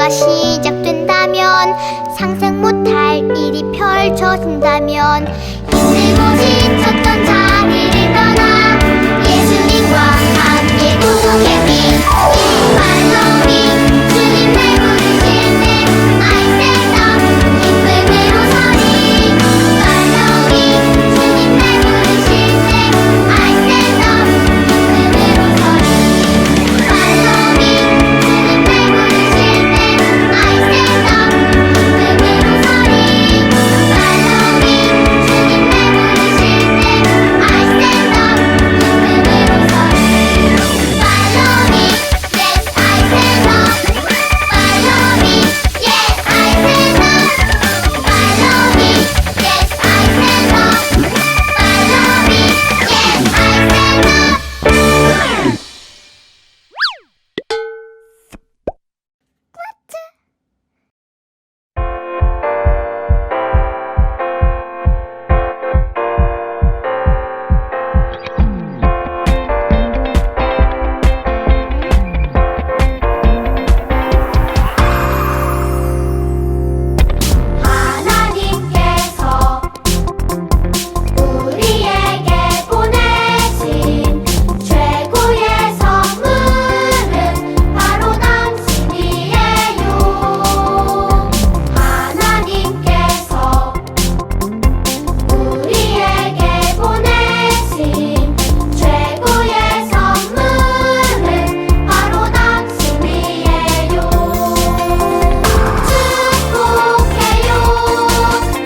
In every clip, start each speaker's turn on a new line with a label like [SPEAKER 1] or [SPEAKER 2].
[SPEAKER 1] 축제가 시작된다면, 상상 못할 일이 펼쳐진다면, 힘들고 지쳤던 자리를 떠나 예수님과 함께 구속해비 Follow me, 주님 날 부르실 때 I stand up, 기쁨으로 서리. Follow me, 주님 날 부르실 때 I stand up, 기쁨으로 서리. Follow me, 주님 날 부르실 때 I stand up, 기쁨으로 서리. Follow me, 주님 날 부르실 때 I stand up, 기쁨으로 서리. Follow me, yes I stand up. Follow me, yes I stand up. Follow me, yes I stand up. Follow me, yes I stand up. 하나님께서 우리에게 보내신 최고의 선물은 바로 당신이에요. 하나님께서 우리에게 보내신 최고의 선물은 바로 당신이에요. 축복해요.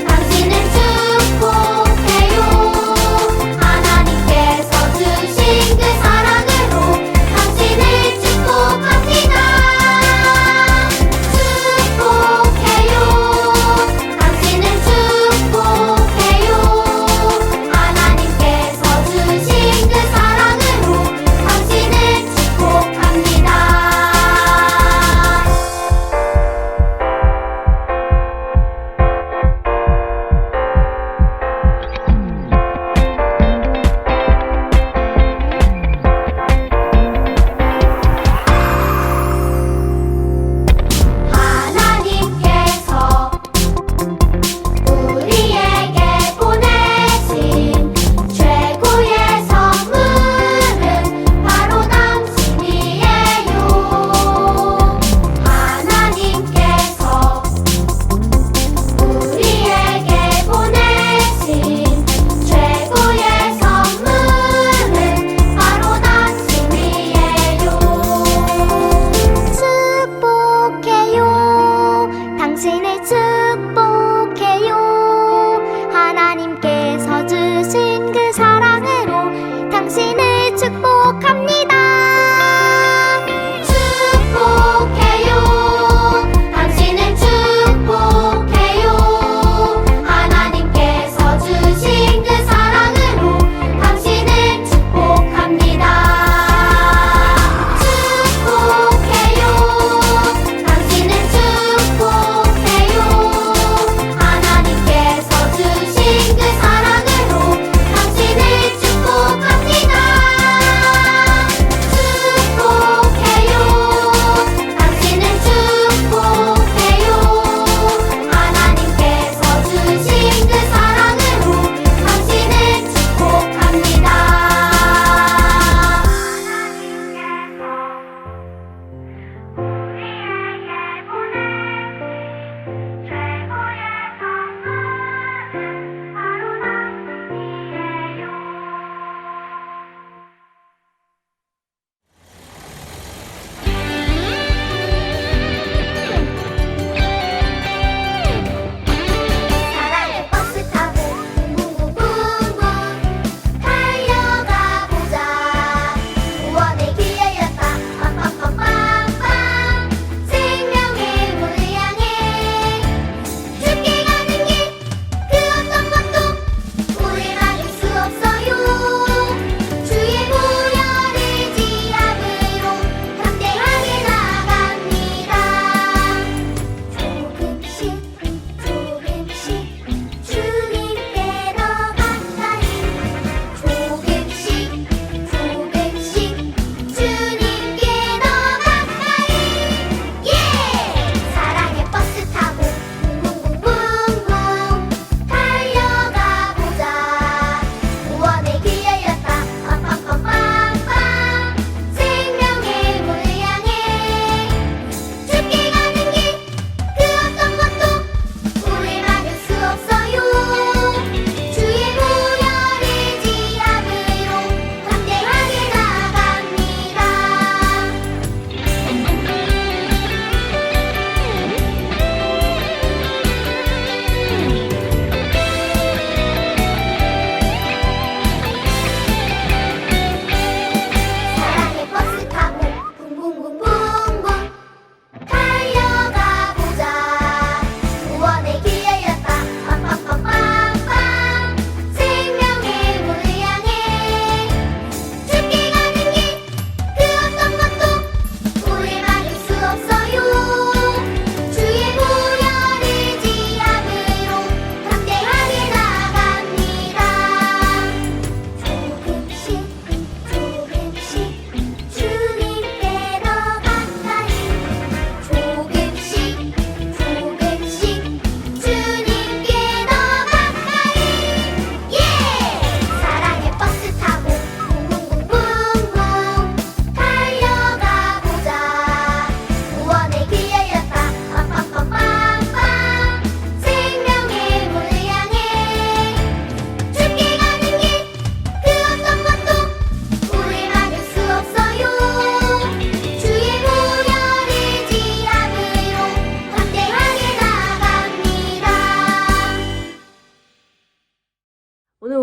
[SPEAKER 1] 당신을 축복해요. 하나님께서 주신 그 사랑으로 당신을 축복합니다. 축복해요. 당신을 축복해요. 하나님께서 주신 그 사랑으로 당신을 축복합니다. 하나님께서 우리에게 보내신 최고의 선물은 바로 당신이에요. 하나님께서 우리에게 보내신 최고의 선물은 바로 당신이에요. 축복해요. 당신을 축복해요. 하나님께서 주신 그 사랑으로 당신을 축복합니다. 축복해요. 당신을 축복해요. 하나님께서 주신 그 사랑으로 당신을 축복합니다. 축복해요. 당신을 축복해요.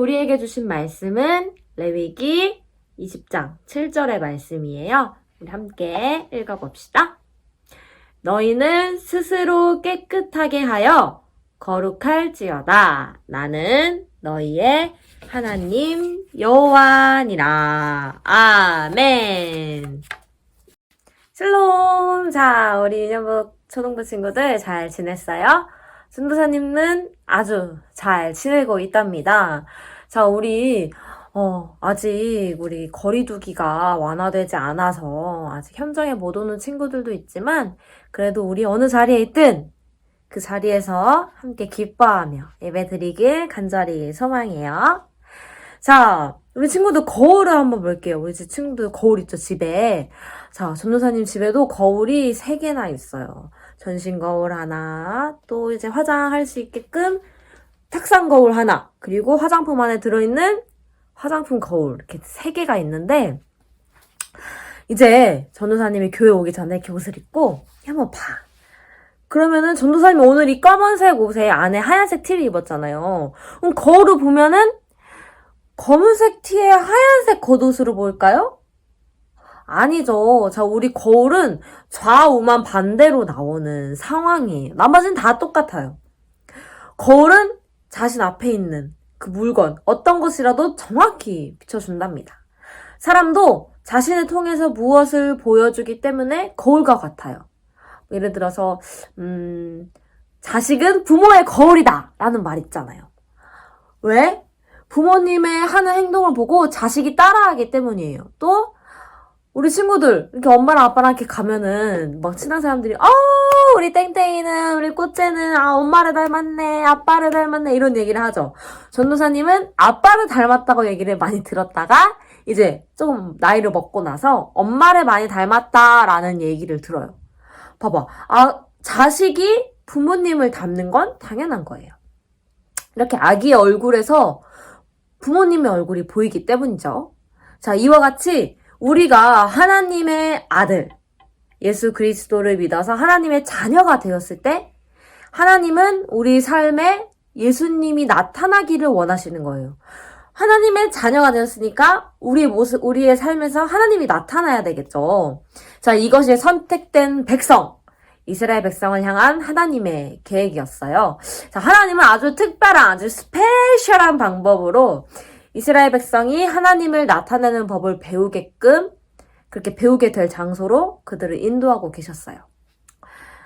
[SPEAKER 2] 우리에게 주신 말씀은 레위기 20장 7절의 말씀이에요. 우리 함께 읽어봅시다. 너희는 스스로 깨끗하게 하여 거룩할지어다. 나는 너희의 하나님 여호와니라. 아멘. 샬롬. 자, 우리 유년부 초등부 친구들 잘 지냈어요? 전도사님은 아주 잘 지내고 있답니다. 자, 우리 아직 우리 거리두기가 완화되지 않아서 아직 현장에 못 오는 친구들도 있지만 그래도 우리 어느 자리에 있든 그 자리에서 함께 기뻐하며 예배드리길 간절히 소망해요. 자, 우리 친구들 거울을 한번 볼게요. 우리 집 친구들 거울 있죠, 집에. 자, 전도사님 집에도 거울이 3개나 있어요. 전신 거울 하나, 또 이제 화장할 수 있게끔 탁상 거울 하나, 그리고 화장품 안에 들어있는 화장품 거울 이렇게 3개가 있는데 이제 전도사님이 교회 오기 전에 이렇게 옷을 입고 한번 봐. 그러면은 전도사님이 오늘 이 검은색 옷에 안에 하얀색 티를 입었잖아요. 그럼 거울을 보면은 검은색 티에 하얀색 겉옷으로 보일까요? 아니죠. 자, 우리 거울은 좌우만 반대로 나오는 상황이에요. 나머지는 다 똑같아요. 거울은 자신 앞에 있는 그 물건, 어떤 것이라도 정확히 비춰준답니다. 사람도 자신을 통해서 무엇을 보여주기 때문에 거울과 같아요. 예를 들어서 자식은 부모의 거울이다 라는 말 있잖아요. 왜? 부모님의 하는 행동을 보고 자식이 따라하기 때문이에요. 또 우리 친구들 이렇게 엄마랑 아빠랑 이렇게 가면은 막 친한 사람들이 우리 땡땡이는 우리 꽃째는 엄마를 닮았네 아빠를 닮았네 이런 얘기를 하죠. 전도사님은 아빠를 닮았다고 얘기를 많이 들었다가 이제 좀 나이를 먹고 나서 엄마를 많이 닮았다라는 얘기를 들어요. 봐봐. 자식이 부모님을 닮는 건 당연한 거예요. 이렇게 아기의 얼굴에서 부모님의 얼굴이 보이기 때문이죠. 자, 이와 같이 우리가 하나님의 아들, 예수 그리스도를 믿어서 하나님의 자녀가 되었을 때 하나님은 우리 삶에 예수님이 나타나기를 원하시는 거예요. 하나님의 자녀가 되었으니까 우리의 삶에서 하나님이 나타나야 되겠죠. 자, 이것이 선택된 백성, 이스라엘 백성을 향한 하나님의 계획이었어요. 자, 하나님은 아주 특별한, 아주 스페셜한 방법으로 이스라엘 백성이 하나님을 나타내는 법을 배우게끔 그렇게 배우게 될 장소로 그들을 인도하고 계셨어요.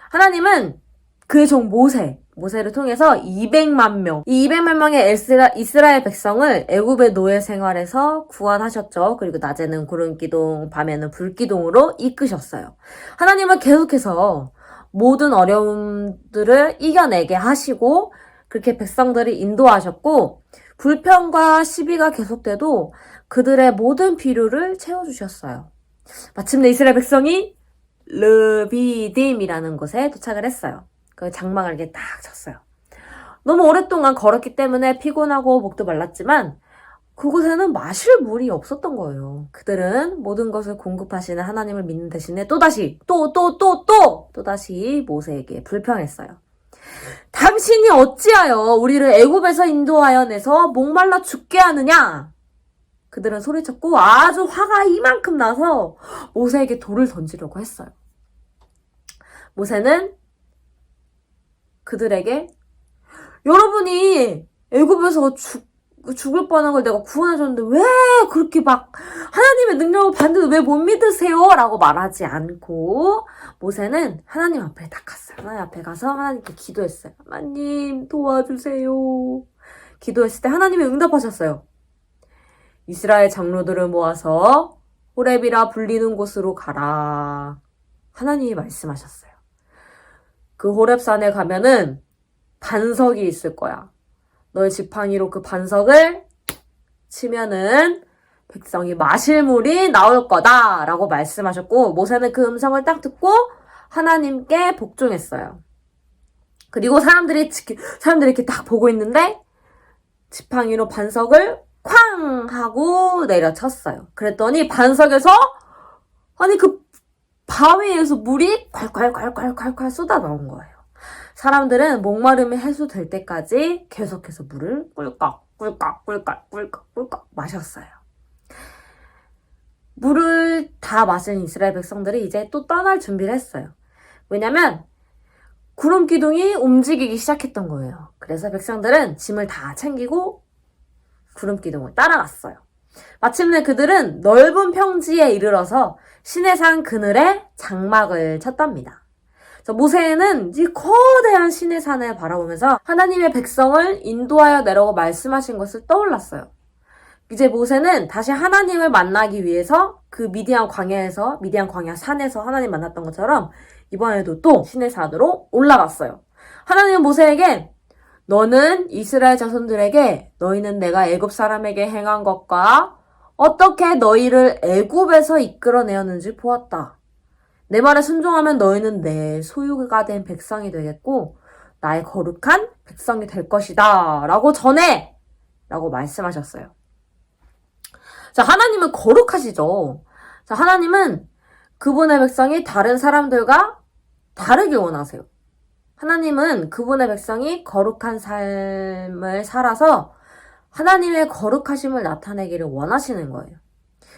[SPEAKER 2] 하나님은 그의 종 모세를 통해서 200만 명, 이 200만 명의 이스라엘 백성을 애굽의 노예 생활에서 구원하셨죠. 그리고 낮에는 구름기둥, 밤에는 불기둥으로 이끄셨어요. 하나님은 계속해서 모든 어려움들을 이겨내게 하시고 그렇게 백성들을 인도하셨고 불평과 시비가 계속돼도 그들의 모든 필요를 채워주셨어요. 마침내 이스라엘 백성이 르비딤이라는 곳에 도착을 했어요. 그 장막을 이렇게 딱 쳤어요. 너무 오랫동안 걸었기 때문에 피곤하고 목도 말랐지만 그곳에는 마실 물이 없었던 거예요. 그들은 모든 것을 공급하시는 하나님을 믿는 대신에 또다시 모세에게 불평했어요. 당신이 어찌하여 우리를 애굽에서 인도하여 내서 목말라 죽게 하느냐? 그들은 소리쳤고 아주 화가 이만큼 나서 모세에게 돌을 던지려고 했어요. 모세는 그들에게 여러분이 애굽에서 죽을 뻔한 걸 내가 구원해줬는데 왜 그렇게 막 하나님의 능력을 봤는데 왜 못 믿으세요? 라고 말하지 않고 모세는 하나님 앞에 딱 갔어요. 하나님 앞에 가서 하나님께 기도했어요. 하나님 도와주세요. 기도했을 때 하나님이 응답하셨어요. 이스라엘 장로들을 모아서 호렙이라 불리는 곳으로 가라. 하나님이 말씀하셨어요. 그 호렙산에 가면은 반석이 있을 거야. 너의 지팡이로 그 반석을 치면은 백성이 마실 물이 나올 거다 라고 말씀하셨고 모세는 그 음성을 딱 듣고 하나님께 복종했어요. 그리고 사람들이 이렇게 딱 보고 있는데 지팡이로 반석을 쾅 하고 내려쳤어요. 그랬더니 반석에서 그 바위에서 물이 콸콸콸콸콸콸 쏟아 나온 거예요. 사람들은 목마름이 해소될 때까지 계속해서 물을 꿀꺽 꿀꺽 꿀꺽 꿀꺽 꿀꺽 마셨어요. 물을 다 마신 이스라엘 백성들이 이제 또 떠날 준비를 했어요. 왜냐면 구름 기둥이 움직이기 시작했던 거예요. 그래서 백성들은 짐을 다 챙기고 구름 기둥을 따라갔어요. 마침내 그들은 넓은 평지에 이르러서 시내산 그늘에 장막을 쳤답니다. 모세는 이 거대한 시내산을 바라보면서 하나님의 백성을 인도하여 내라고 말씀하신 것을 떠올랐어요. 이제 모세는 다시 하나님을 만나기 위해서 그 미디안 광야 산에서 하나님 만났던 것처럼 이번에도 또 시내산으로 올라갔어요. 하나님은 모세에게 너는 이스라엘 자손들에게 너희는 내가 애굽 사람에게 행한 것과 어떻게 너희를 애굽에서 이끌어내었는지 보았다. 내 말에 순종하면 너희는 내 소유가 된 백성이 되겠고 나의 거룩한 백성이 될 것이다 라고 전해! 라고 말씀하셨어요. 자, 하나님은 거룩하시죠. 자, 하나님은 그분의 백성이 다른 사람들과 다르게 원하세요. 하나님은 그분의 백성이 거룩한 삶을 살아서 하나님의 거룩하심을 나타내기를 원하시는 거예요.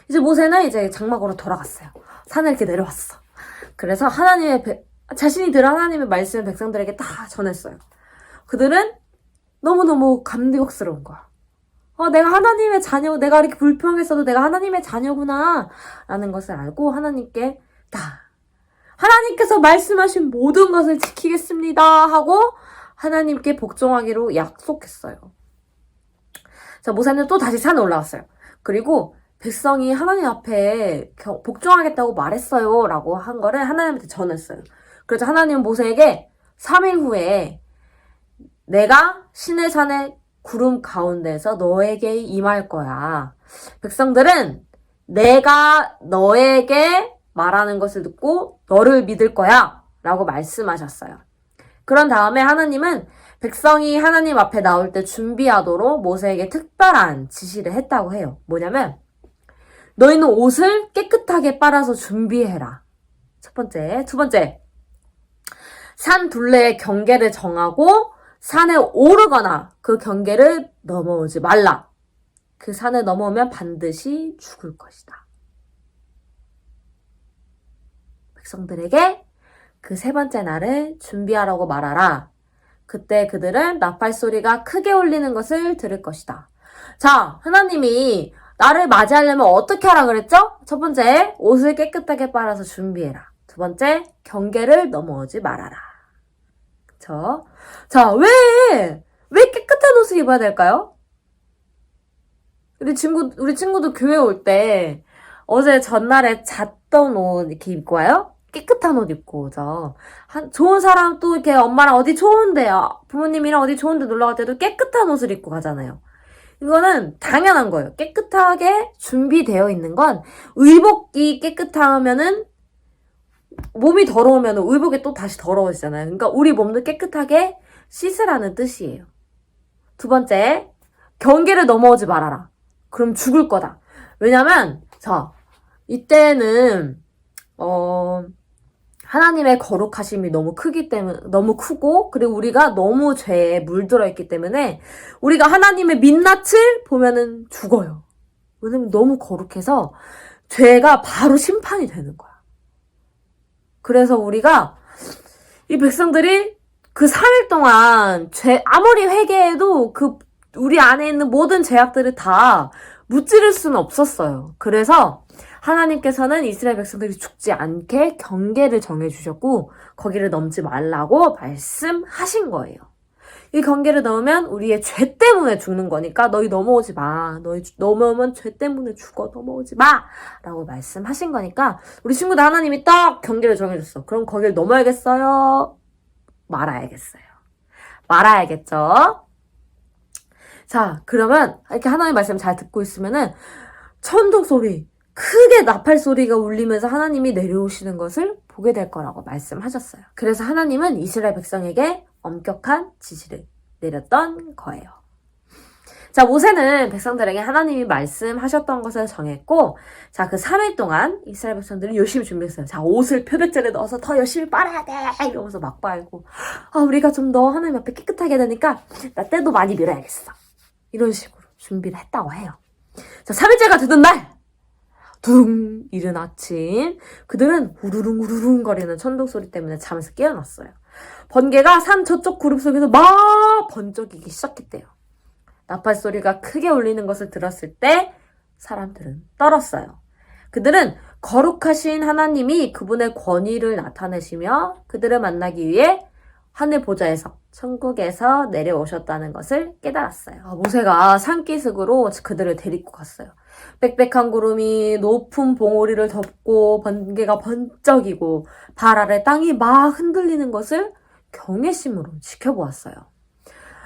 [SPEAKER 2] 이제 모세는 이제 장막으로 돌아갔어요. 산을 이렇게 내려왔어. 그래서 자신이 들은 하나님의 말씀을 백성들에게 다 전했어요. 그들은 너무너무 감격스러운 거야. 내가 하나님의 자녀, 내가 이렇게 불평했어도 내가 하나님의 자녀구나 라는 것을 알고 하나님께서 말씀하신 모든 것을 지키겠습니다 하고 하나님께 복종하기로 약속했어요. 자, 모세는 또 다시 산에 올라왔어요. 그리고 백성이 하나님 앞에 복종하겠다고 말했어요 라고 한 거를 하나님한테 전했어요. 그래서 하나님은 모세에게 3일 후에 내가 시내산의 구름 가운데서 너에게 임할 거야. 백성들은 내가 너에게 말하는 것을 듣고 너를 믿을 거야 라고 말씀하셨어요. 그런 다음에 하나님은 백성이 하나님 앞에 나올 때 준비하도록 모세에게 특별한 지시를 했다고 해요. 뭐냐면 너희는 옷을 깨끗하게 빨아서 준비해라. 첫 번째. 두 번째, 산 둘레의 경계를 정하고 산에 오르거나 그 경계를 넘어오지 말라. 그 산을 넘어오면 반드시 죽을 것이다. 백성들에게 그 세 번째 날을 준비하라고 말하라. 그때 그들은 나팔 소리가 크게 울리는 것을 들을 것이다. 자, 하나님이 나를 맞이하려면 어떻게 하라 그랬죠? 첫 번째, 옷을 깨끗하게 빨아서 준비해라. 두 번째, 경계를 넘어오지 말아라. 그쵸? 자, 왜 깨끗한 옷을 입어야 될까요? 우리 친구도 교회 올 때 어제 전날에 잤던 옷 이렇게 입고 와요? 깨끗한 옷 입고 오죠. 좋은 사람 또 이렇게 엄마랑 어디 좋은데요. 부모님이랑 어디 좋은데 놀러 갈 때도 깨끗한 옷을 입고 가잖아요. 이거는 당연한 거예요. 깨끗하게 준비되어 있는 건 의복이 깨끗하면은 몸이 더러우면 의복이 또 다시 더러워지잖아요. 그러니까 우리 몸도 깨끗하게 씻으라는 뜻이에요. 두 번째, 경계를 넘어오지 말아라. 그럼 죽을 거다. 왜냐면 이때는 하나님의 거룩하심이 너무 크고, 그리고 우리가 너무 죄에 물들어 있기 때문에, 우리가 하나님의 민낯을 보면은 죽어요. 왜냐면 너무 거룩해서, 죄가 바로 심판이 되는 거야. 그래서 이 백성들이 그 3일 동안 아무리 회개해도 우리 안에 있는 모든 죄악들을 다 무찌를 수는 없었어요. 그래서, 하나님께서는 이스라엘 백성들이 죽지 않게 경계를 정해주셨고 거기를 넘지 말라고 말씀하신 거예요. 이 경계를 넘으면 우리의 죄 때문에 죽는 거니까 너희 넘어오지 마. 너희 넘어오면 죄 때문에 죽어. 넘어오지 마. 라고 말씀하신 거니까 우리 친구들 하나님이 딱 경계를 정해줬어. 그럼 거기를 넘어야겠어요? 말아야겠어요? 말아야겠죠? 자, 그러면 이렇게 하나님의 말씀 잘 듣고 있으면은 천둥 소리, 크게 나팔 소리가 울리면서 하나님이 내려오시는 것을 보게 될 거라고 말씀하셨어요. 그래서 하나님은 이스라엘 백성에게 엄격한 지시를 내렸던 거예요. 자, 모세는 백성들에게 하나님이 말씀하셨던 것을 정했고, 자, 그 3일 동안 이스라엘 백성들은 열심히 준비했어요. 자, 옷을 표백제를 넣어서 더 열심히 빨아야 돼! 이러면서 막 빨고, 우리가 좀 더 하나님 앞에 깨끗하게 되니까, 나 때도 많이 밀어야겠어. 이런 식으로 준비를 했다고 해요. 자, 3일째가 되던 날! 두둥! 이른 아침. 그들은 우르릉 우르릉 거리는 천둥 소리 때문에 잠에서 깨어났어요. 번개가 산 저쪽 구름 속에서 막 번쩍이기 시작했대요. 나팔 소리가 크게 울리는 것을 들었을 때 사람들은 떨었어요. 그들은 거룩하신 하나님이 그분의 권위를 나타내시며 그들을 만나기 위해 하늘 보좌에서 천국에서 내려오셨다는 것을 깨달았어요. 모세가 산기슭으로 그들을 데리고 갔어요. 빽빽한 구름이 높은 봉우리를 덮고 번개가 번쩍이고 발 아래 땅이 막 흔들리는 것을 경외심으로 지켜보았어요.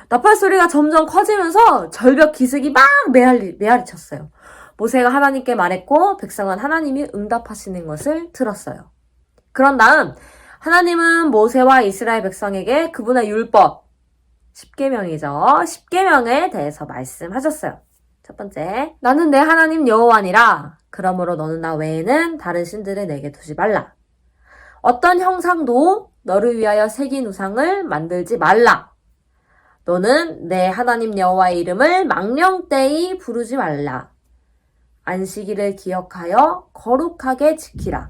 [SPEAKER 2] 나팔 소리가 점점 커지면서 절벽 기슭이 막 메아리쳤어요. 모세가 하나님께 말했고 백성은 하나님이 응답하시는 것을 들었어요. 그런 다음 하나님은 모세와 이스라엘 백성에게 그분의 율법, 10계명이죠. 10계명에 대해서 말씀하셨어요. 첫 번째, 나는 내 하나님 여호와니라. 그러므로 너는 나 외에는 다른 신들을 내게 두지 말라. 어떤 형상도 너를 위하여 새긴 우상을 만들지 말라. 너는 내 하나님 여호와의 이름을 망령되이 부르지 말라. 안식일을 기억하여 거룩하게 지키라.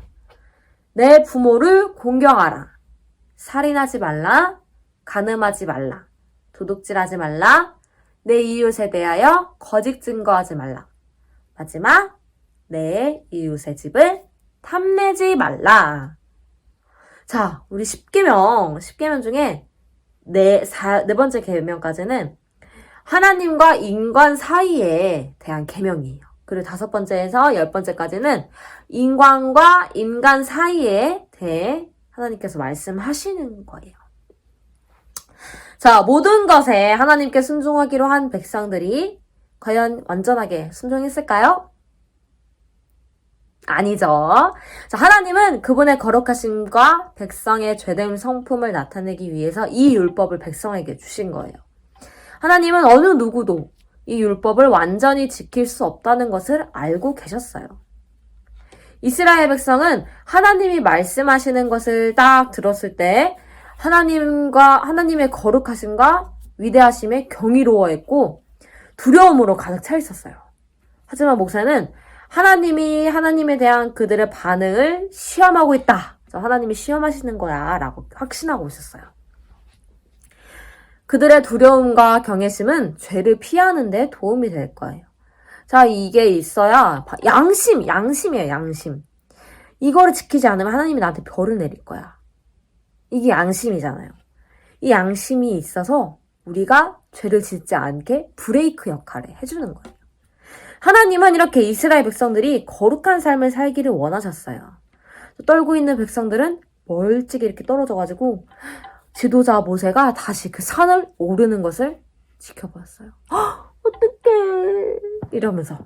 [SPEAKER 2] 내 부모를 공경하라. 살인하지 말라. 간음하지 말라. 도둑질하지 말라. 내 이웃에 대하여 거짓 증거하지 말라. 마지막, 내 이웃의 집을 탐내지 말라. 자, 우리 10계명 중에 네 번째 계명까지는 하나님과 인간 사이에 대한 계명이에요. 그리고 5번째에서 10번째까지는 인간과 인간 사이에 대해 하나님께서 말씀하시는 거예요. 자, 모든 것에 하나님께 순종하기로 한 백성들이 과연 완전하게 순종했을까요? 아니죠. 자, 하나님은 그분의 거룩하심과 백성의 죄됨 성품을 나타내기 위해서 이 율법을 백성에게 주신 거예요. 하나님은 어느 누구도 이 율법을 완전히 지킬 수 없다는 것을 알고 계셨어요. 이스라엘 백성은 하나님이 말씀하시는 것을 딱 들었을 때 하나님의 거룩하심과 위대하심에 경이로워했고 두려움으로 가득 차 있었어요. 하지만 모세는 하나님에 대한 그들의 반응을 시험하고 있다. 하나님이 시험하시는 거야 라고 확신하고 있었어요. 그들의 두려움과 경외심은 죄를 피하는 데 도움이 될 거예요. 자, 이게 있어야 양심이에요, 양심. 이거를 지키지 않으면 하나님이 나한테 벌을 내릴 거야. 이게 양심이잖아요. 이 양심이 있어서 우리가 죄를 짓지 않게 브레이크 역할을 해주는 거예요. 하나님은 이렇게 이스라엘 백성들이 거룩한 삶을 살기를 원하셨어요. 떨고 있는 백성들은 멀찍이 이렇게 떨어져가지고 지도자 모세가 다시 그 산을 오르는 것을 지켜보았어요. 어떡해 이러면서.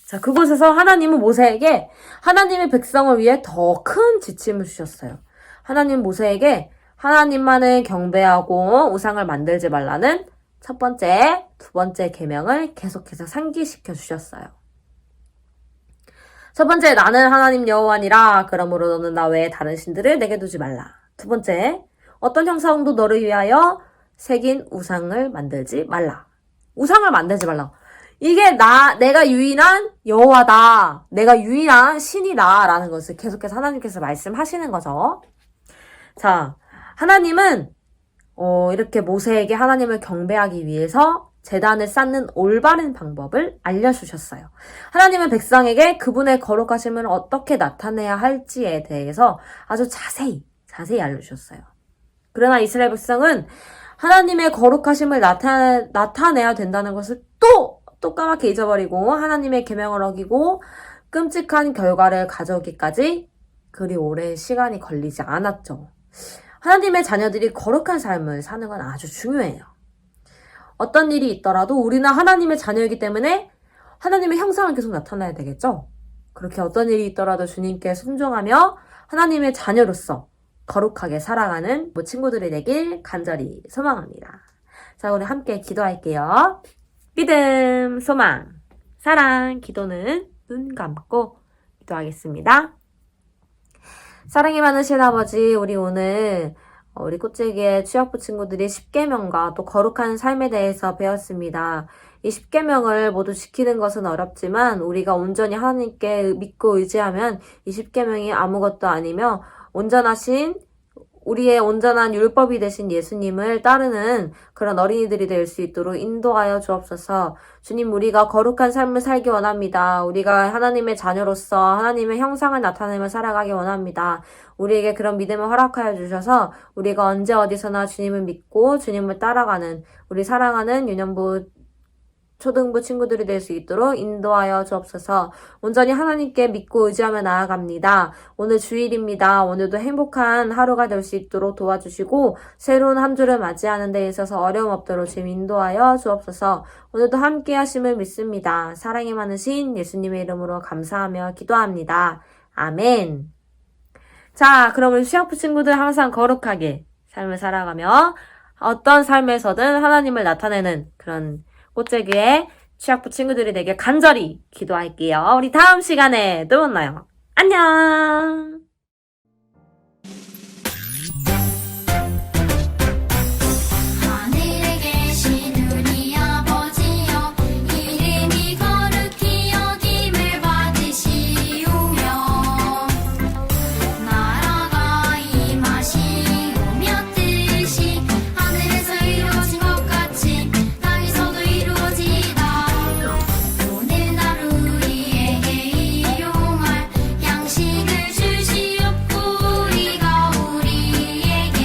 [SPEAKER 2] 자, 그곳에서 하나님은 모세에게 하나님의 백성을 위해 더 큰 지침을 주셨어요. 하나님 모세에게 하나님만을 경배하고 우상을 만들지 말라는 첫 번째, 두 번째 계명을 계속해서 상기시켜 주셨어요. 첫 번째, 나는 하나님 여호와니라. 그러므로 너는 나 외에 다른 신들을 내게 두지 말라. 두 번째, 어떤 형상도 너를 위하여 새긴 우상을 만들지 말라. 우상을 만들지 말라. 이게 내가 유일한 여호와다. 내가 유일한 신이다. 라는 것을 계속해서 하나님께서 말씀하시는 거죠. 자, 하나님은 이렇게 모세에게 하나님을 경배하기 위해서 제단을 쌓는 올바른 방법을 알려주셨어요. 하나님은 백성에게 그분의 거룩하심을 어떻게 나타내야 할지에 대해서 아주 자세히 알려주셨어요. 그러나 이스라엘 백성은 하나님의 거룩하심을 나타내야 된다는 것을 또 까맣게 잊어버리고 하나님의 계명을 어기고 끔찍한 결과를 가져오기까지 그리 오랜 시간이 걸리지 않았죠. 하나님의 자녀들이 거룩한 삶을 사는 건 아주 중요해요. 어떤 일이 있더라도 우리는 하나님의 자녀이기 때문에 하나님의 형상을 계속 나타내야 되겠죠? 그렇게 어떤 일이 있더라도 주님께 순종하며 하나님의 자녀로서 거룩하게 살아가는 친구들이 되길 간절히 소망합니다. 자, 오늘 함께 기도할게요. 믿음, 소망, 사랑, 기도는 눈 감고 기도하겠습니다. 사랑이 많으신 아버지, 우리 오늘 우리 꽃제기의 취학부 친구들이 10계명과 또 거룩한 삶에 대해서 배웠습니다. 이 10계명을 모두 지키는 것은 어렵지만 우리가 온전히 하나님께 믿고 의지하면 이 10계명이 아무것도 아니며 온전하신 우리의 온전한 율법이 되신 예수님을 따르는 그런 어린이들이 될 수 있도록 인도하여 주옵소서. 주님, 우리가 거룩한 삶을 살기 원합니다. 우리가 하나님의 자녀로서 하나님의 형상을 나타내며 살아가기 원합니다. 우리에게 그런 믿음을 허락하여 주셔서 우리가 언제 어디서나 주님을 믿고 주님을 따라가는 우리 사랑하는 유년부 초등부 친구들이 될 수 있도록 인도하여 주옵소서. 온전히 하나님께 믿고 의지하며 나아갑니다. 오늘 주일입니다. 오늘도 행복한 하루가 될 수 있도록 도와주시고 새로운 한 주를 맞이하는 데 있어서 어려움 없도록 주님 인도하여 주옵소서. 오늘도 함께 하심을 믿습니다. 사랑이 많으신 예수님의 이름으로 감사하며 기도합니다. 아멘. 자, 그럼 우리 취학부 친구들 항상 거룩하게 삶을 살아가며 어떤 삶에서든 하나님을 나타내는 그런 꽃제기의 취학부 친구들이 되게 간절히 기도할게요. 우리 다음 시간에 또 만나요. 안녕!
[SPEAKER 1] 하늘에 계신 우리 아버지여 이름이 거룩히 여김을 받으시오며 나라가 임하시오며 뜻이 하늘에서 이루어진 것 같이 땅에서도 이루어지이다. 오늘 하루 우리에게 일용할 양식을 주시옵고 우리가 우리에게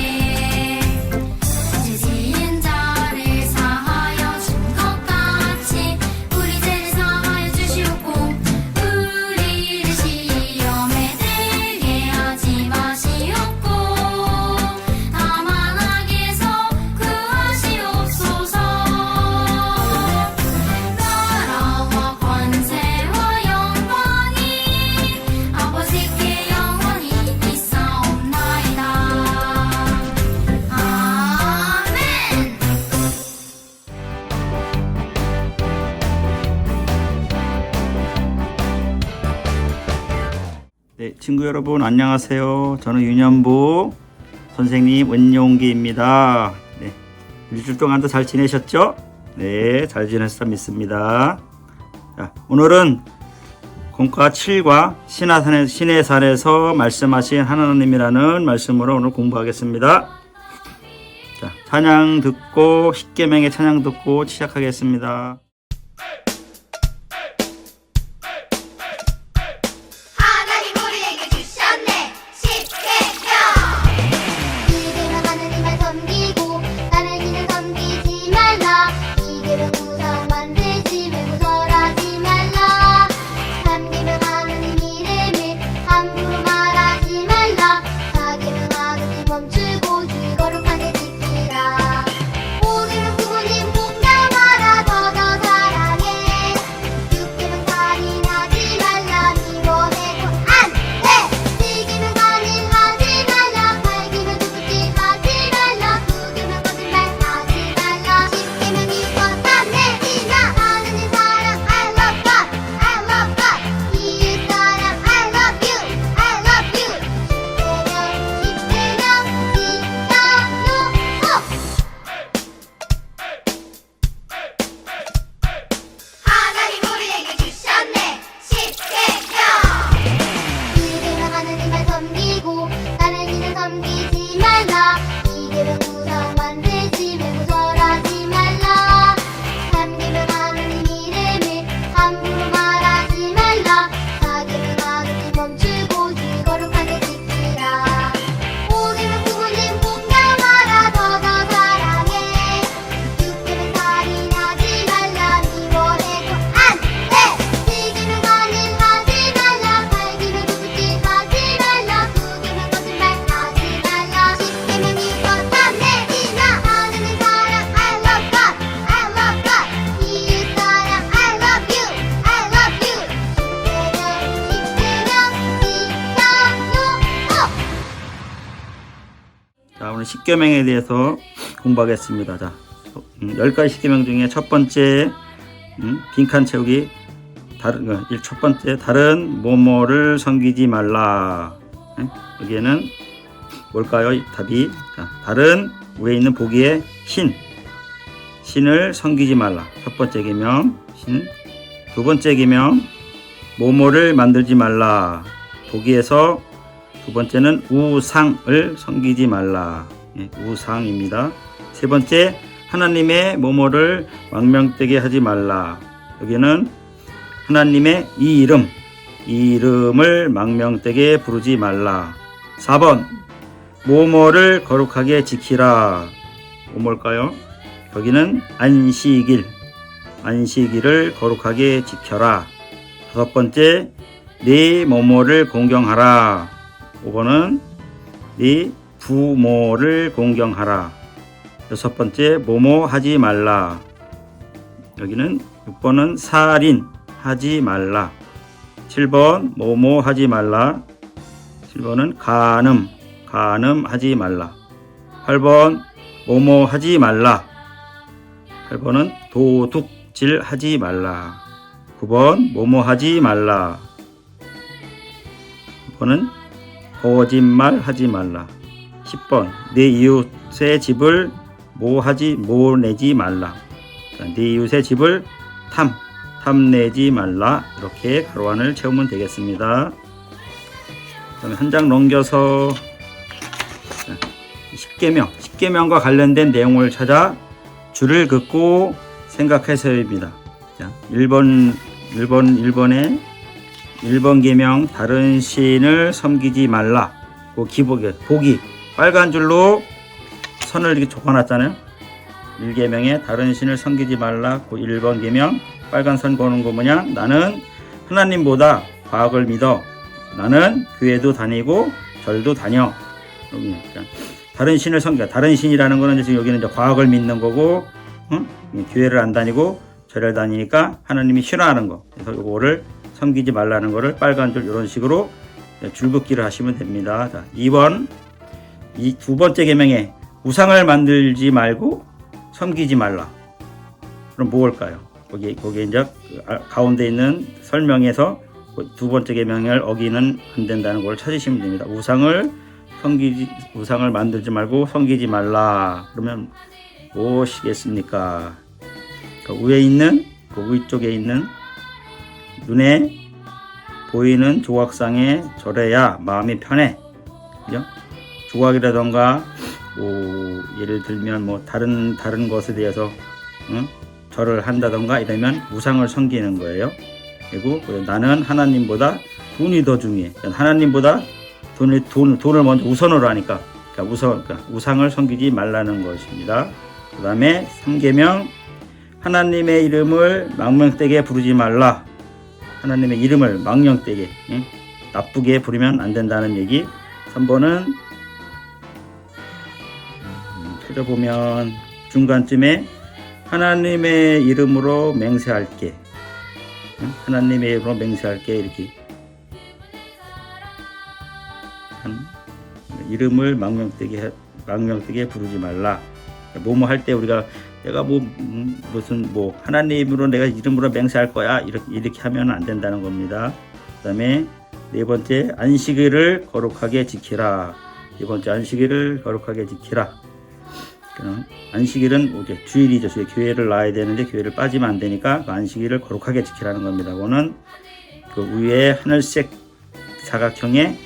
[SPEAKER 1] 죄 지은 자를 사하여 준 것 같이 우리 죄를 사하여 주시옵고 우리를 시험에 들게 하지 마시옵고 다만 악에서 구하시옵소서. 나라와 권세와 영광이 아버지께 영원히 있사옵나이다. 아멘.
[SPEAKER 3] 네, 친구 여러분 안녕하세요. 저는 유년부 선생님 은용기입니다. 네, 일주일 동안도 잘 지내셨죠? 네, 잘 지내셨다 믿습니다. 자, 오늘은 공과 7과 신의 산에서 말씀하신 하나님이라는 말씀으로 오늘 공부하겠습니다. 자, 찬양 듣고 10계명의 찬양 듣고 시작하겠습니다.
[SPEAKER 1] 하나님 우리에게 주셨네 10계명. 이들은 하나님을 섬기고 다른 신을 섬기지 말라. 이들은 우상 만들지 말고 절하지 말라. 3계명 하나님 이름을 함부로 말하지 말라. 4계명 하나님 멈추고 주 거룩하게 지키라. 5계명 부모님 공경하라 더더 사랑해. 6계명 살인하지 말라. 미워해도 안 돼. 7계명 살인하지 말라. 8계명 죽지 하지 말라. 9계명 거짓말하지 말라. 10계명 이거 탐내지 마. 하느님 사랑 I love God I love God. 이웃 사랑 I love you I love you. 10계명 지켜놓고 하나님 우리에게 주셨네 10계명. 이들은 하느님을 섬기고 다른 신을 섬기지 말라. 2계명 우상 만들지 말고 절하지 말라. 3계명 하느님 이름을 함부로 말하지 말라. 4계명 하느님 멈추고 주 거룩하게 지키라. 5계명 부모님 공경하라 더더 사랑해. 6계명 살인하지 말라. 미워해도 안 돼. 7계명 살인하지 말라. 8계명 죽지 하지 말라. 9계명 거짓말하지 말라. 10계명 이거 탐내지 마. 하느님 사랑 I love God I love God. 이웃 사랑 I love you I love you. 10계명 지켜놓고
[SPEAKER 3] 자, 오늘 10계명에 대해서 공부하겠습니다. 자, 10가지 10계명 중에 첫 번째, 빈칸 채우기. 첫 번째, 다른 뭐뭐를 섬기지 말라. 여기에는 뭘까요? 답이. 자, 달은 위에 있는 보기에 신을 섬기지 말라. 첫 번째 계명 신. 두 번째 계명 모모를 만들지 말라. 보기에서 두 번째는 우상을 섬기지 말라. 예, 우상입니다. 세 번째 하나님의 모모를 망명되게 하지 말라. 여기는 하나님의 이 이름을 망명되게 부르지 말라. 4번 모모를 거룩하게 지키라. 뭘까요? 여기는 안식일을 거룩하게 지켜라. 5번째 네 모모를 공경하라. 5번은 네 부모를 공경하라. 6번째 모모하지 말라. 여기는 6번은 살인하지 말라. 7번 모모하지 말라. 7번은 간음하지 말라. 8번 모모하지 말라. 8번은 도둑질하지 말라. 9번 모모하지 말라. 9번은 거짓말하지 말라. 10번 내 이웃의 집을 모내지 말라. 내 이웃의 집을 탐내지 말라. 이렇게 가로안을 채우면 되겠습니다. 그다음에 한 장 넘겨서 10계명과 관련된 내용을 찾아 줄을 긋고 생각해서입니다. 자, 1번에 1번 계명 다른 신을 섬기지 말라. 보기 빨간 줄로 선을 이렇게 적어놨잖아요. 1계명에 다른 신을 섬기지 말라. 1번 계명 빨간 선 거는 거 뭐냐? 나는 하나님보다 과학을 믿어. 나는 교회도 다니고 절도 다녀. 다른 신을 섬겨. 다른 신이라는 거는 지금 여기는 이제 과학을 믿는 거고, 교회를 안 다니고 절을 다니니까 하나님이 싫어하는 거. 그래서 이거를 섬기지 말라는 거를 빨간 줄 이런 식으로 줄긋기를 하시면 됩니다. 자, 2번 이 두 번째 계명에 우상을 만들지 말고 섬기지 말라. 그럼 뭘까요? 거기에 이제 가운데 있는 설명에서 두 번째 계명을 어기는 안 된다는 걸 찾으시면 됩니다. 우상을 만들지 말고 섬기지 말라. 그러면 무엇이겠습니까? 그 위에 있는 그 위쪽에 있는 눈에 보이는 조각상에 절해야 마음이 편해. 그죠? 조각이라던가 뭐 예를 들면 뭐 다른 것에 대해서 절을 한다던가 이러면 우상을 섬기는 거예요. 그리고 나는 하나님보다 돈이 더 중요해. 하나님보다 돈을 먼저 우선으로 하니까 그러니까 우상을 섬기지 말라는 것입니다. 그 다음에 3계명 하나님의 이름을 망명되게 부르지 말라. 하나님의 이름을 망명되게 나쁘게 부르면 안 된다는 얘기. 3번은 찾아보면 중간쯤에 하나님의 이름으로 맹세할게. 하나님의 이름으로 맹세할게. 이렇게 이름을 망명되게 부르지 말라. 뭐뭐 할 때 우리가 내가 무슨 하나님으로 내가 이름으로 맹세할 거야 이렇게 하면 안 된다는 겁니다. 그다음에 네 번째 안식일을 거룩하게 지키라. 네 번째 안식일을 거룩하게 지키라. 안식일은 이제 주일이죠. 교회를 나와야 되는데 교회를 빠지면 안 되니까 그 안식일을 거룩하게 지키라는 겁니다. 그거는 그 위에 하늘색 사각형에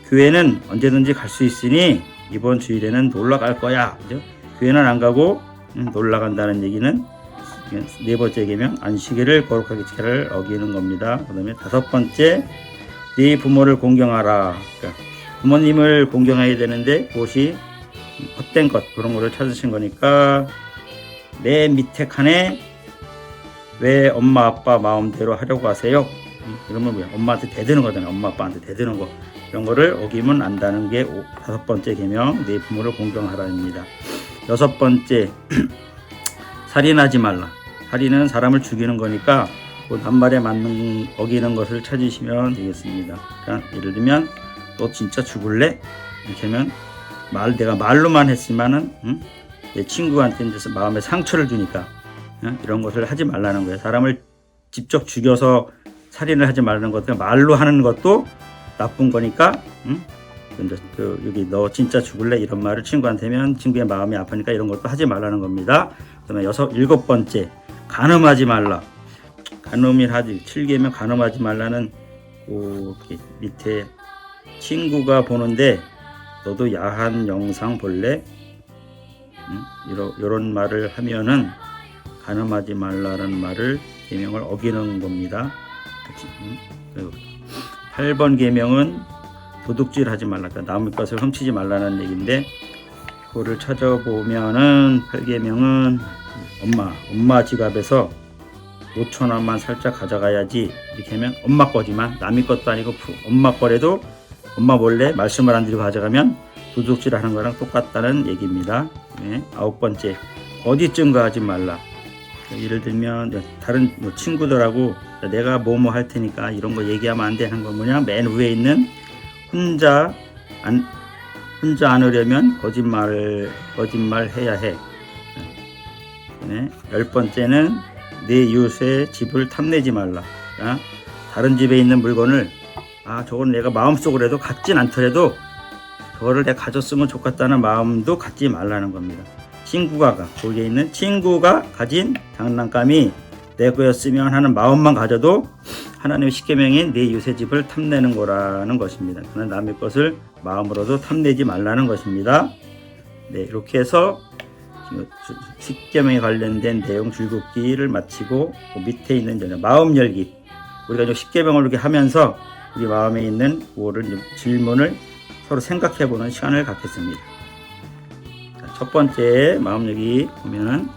[SPEAKER 3] 교회는 언제든지 갈 수 있으니 이번 주일에는 놀러 갈 거야. 그죠? 교회는 안 가고 놀러 간다는 얘기는 네 번째 계명 안식일을 거룩하게 지키라를 어기는 겁니다. 그다음에 5번째 네 부모를 공경하라. 그러니까 부모님을 공경해야 되는데 그것이 헛된 것 그런 거를 찾으신 거니까 내 밑에 칸에 왜 엄마 아빠 마음대로 하려고 하세요? 그러면 뭐야? 엄마한테 대드는 거잖아요. 엄마 아빠한테 대드는 거 이런 거를 어기면 안다는 게 5번째 계명 내 부모를 공경하라입니다. 6번째 살인하지 말라. 살인은 사람을 죽이는 거니까 그 낱말에 맞는 어기는 것을 찾으시면 되겠습니다. 그러니까 예를 들면 너 진짜 죽을래? 이렇게 하면 내가 말로만 했지만은 내 친구한테 이제 마음에 상처를 주니까 이런 것을 하지 말라는 거예요. 사람을 직접 죽여서 살인을 하지 말라는 것도 말로 하는 것도 나쁜 거니까 이제 여기 너 진짜 죽을래 이런 말을 친구한테 하면 친구의 마음이 아프니까 이런 것도 하지 말라는 겁니다. 그다음에 일곱 번째, 간음하지 말라. 간음을 하지 7계명 간음하지 말라는 이렇게 밑에 친구가 보는데 너도 야한 영상 볼래? 이런 말을 하면은 간음하지 말라는 말을 계명을 어기는 겁니다. 8번 계명은 도둑질 하지 말라. 그러니까 남의 것을 훔치지 말라는 얘기인데 그거를 찾아보면은 8계명은 엄마 지갑에서 5,000원만 살짝 가져가야지 이렇게 하면 엄마 거지만 남의 것도 아니고 엄마 거래도 엄마 몰래 말씀을 안 드리고 가져가면 도둑질 하는 거랑 똑같다는 얘기입니다. 네. 9번째, 거짓 증거하지 말라. 예를 들면 다른 친구들하고 내가 뭐뭐 할 테니까 이런 거 얘기하면 안 되는 건 뭐냐, 맨 위에 있는 혼자 안으려면 거짓말 해야 해. 네. 10번째는 내 이웃의 집을 탐내지 말라. 다른 집에 있는 물건을 저건 내가 마음속으로라도 갖진 않더라도 저거를 내가 가졌으면 좋겠다는 마음도 갖지 말라는 겁니다. 거기에 있는 친구가 가진 장난감이 내 거였으면 하는 마음만 가져도 하나님의 십계명인 내 이웃의 집을 탐내는 거라는 것입니다. 그러나 남의 것을 마음으로도 탐내지 말라는 것입니다. 네, 이렇게 해서 십계명에 관련된 내용 줄긋기를 마치고 그 밑에 있는 마음 열기, 우리가 이제 십계명을 이렇게 하면서 우리 마음에 있는 질문을 서로 생각해보는 시간을 갖겠습니다. 첫 번째 마음 열기 보면은